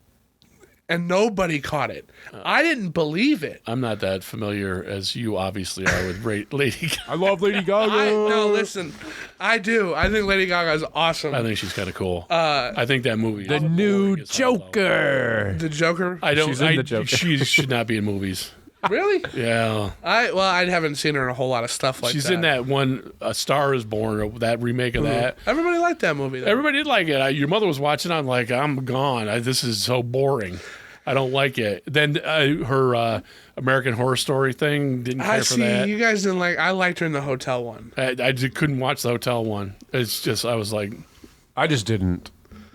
And nobody caught it. I didn't believe it. I'm not that familiar as you obviously are with Lady Gaga. I love Lady Gaga. No, listen, I do. I think Lady Gaga is awesome. I think she's kind of cool. I think that movie. The is new boring as hell, though. Joker. The Joker. I don't. She's in the Joker. She should not be in movies. Really? Yeah, I haven't seen her in a whole lot of stuff like that. she's in that one. A Star Is Born, or that remake of that. Everybody liked that movie. Though. Everybody did like it. Your mother was watching. I'm like, I'm gone. This is so boring. I don't like it. Then her American Horror Story thing, didn't care I for see. that. You guys didn't like. I liked her in the hotel one. I just couldn't watch the hotel one. It's just I was like, I just didn't.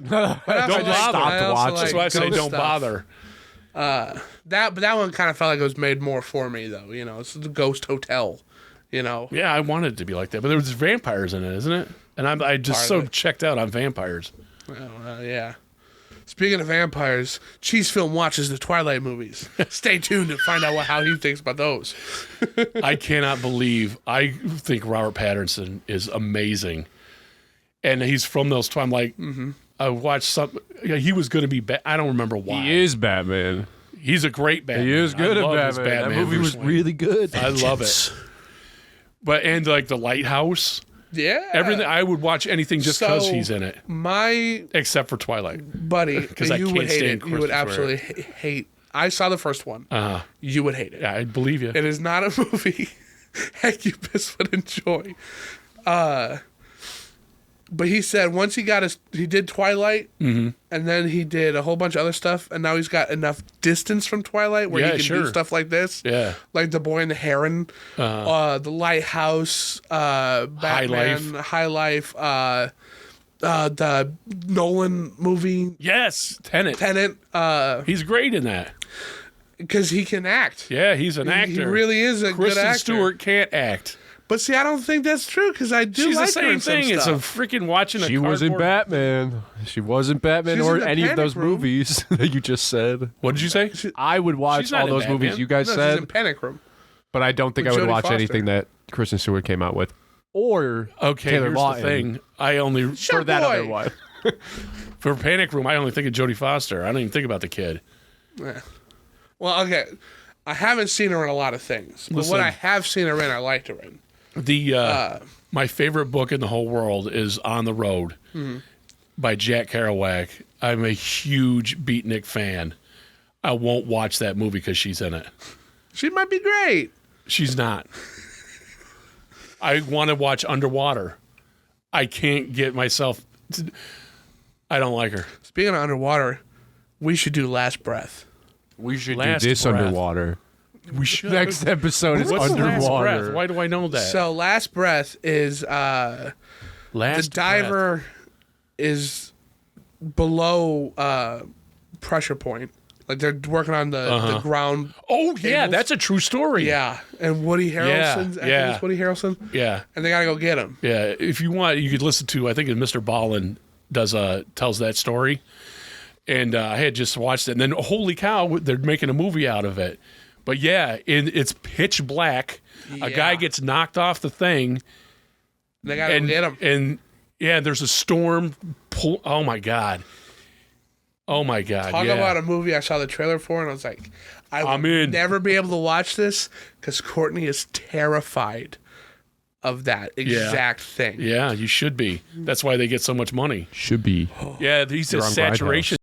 I don't also bother. stopped I also watching. that's why I say ghost don't stuff. bother. But that one kind of felt like it was made more for me though. You know, it's the Ghost Hotel. You know. Yeah, I wanted it to be like that, but there was vampires in it, isn't it? And I just Part so of it. checked out on vampires. Yeah. Speaking of vampires, Cheese Film watches the Twilight movies. Stay tuned to find out how he thinks about those. I cannot believe. I think Robert Pattinson is amazing, and he's from those. I'm like, I watched some. He was going to be. I don't remember why. He is Batman. He's a great Batman. He is good I at love his Batman. That movie Bruce was Wayne. really good. I love it. But and like the Lighthouse, Yeah. everything. I would watch anything just because So- he's in it, My except for Twilight. buddy, 'Cause I you can't would hate stand it. You would Christopher. absolutely hate. I saw the first one. You would hate it. Yeah, I believe you. It is not a movie Hecubus would enjoy. But he said once he did Twilight, and then he did a whole bunch of other stuff, and now he's got enough distance from Twilight where Yeah, he can do sure. stuff like this. Yeah. Like The Boy and the Heron, The Lighthouse, Batman, High Life, the Nolan movie, Yes, Tenet. Tenet, He's great in that. because he can act. Yeah, he's an actor. He really is a good Kristen actor. Stewart can't act. But see, I don't think that's true because I do She's like the her same in some thing. It's a stuff. freaking watching a She wasn't cardboard- Batman. She wasn't Batman She's or in the any of Panic those Room. movies that you just said. What did you say? I would watch She's not all in those movies Batman. you guys No, she's in said, Panic Room. but I don't think With I would Jodie watch Foster. anything that Kristen Stewart came out with. Or Okay, Taylor here's Lautner the thing. I only Shut for that boy. other one. for Panic Room. I only think of Jodie Foster. I don't even think about the kid. Well, okay. I haven't seen her in a lot of things, but Listen. what I have seen her in, I liked her in. The my favorite book in the whole world is On the Road by Jack Kerouac. I'm a huge Beatnik fan. I won't watch that movie because she's in it. She might be great. She's not. I want to watch Underwater. I can't get myself. I don't like her. Speaking of underwater, we should do Last Breath. We should Last do this breath. underwater. We should. Next episode is What's the last underwater. breath? Why do I know that? So Last Breath is the Last diver is below pressure point. Like they're working on the ground. Oh yeah, cables. that's a true story. Yeah, and Woody Harrelson's. I think yeah. it's Woody Harrelson. Yeah. And they gotta go get him. Yeah, if you want, you could listen to. I think Mr. Ballin tells that story, and I had just watched it. And then, holy cow, they're making a movie out of it. But yeah, it's pitch black. A guy Yeah. gets knocked off the thing, They gotta and go get him. and yeah, there's a storm. Oh my god. Oh my god. Talk yeah. about a movie I saw the trailer for, and I was like, I I'm will in. never be able to watch this because Courtney is terrified of that exact thing. Yeah, you should be. That's why they get so much money. Should be. Yeah, he says on Grindhouse. saturation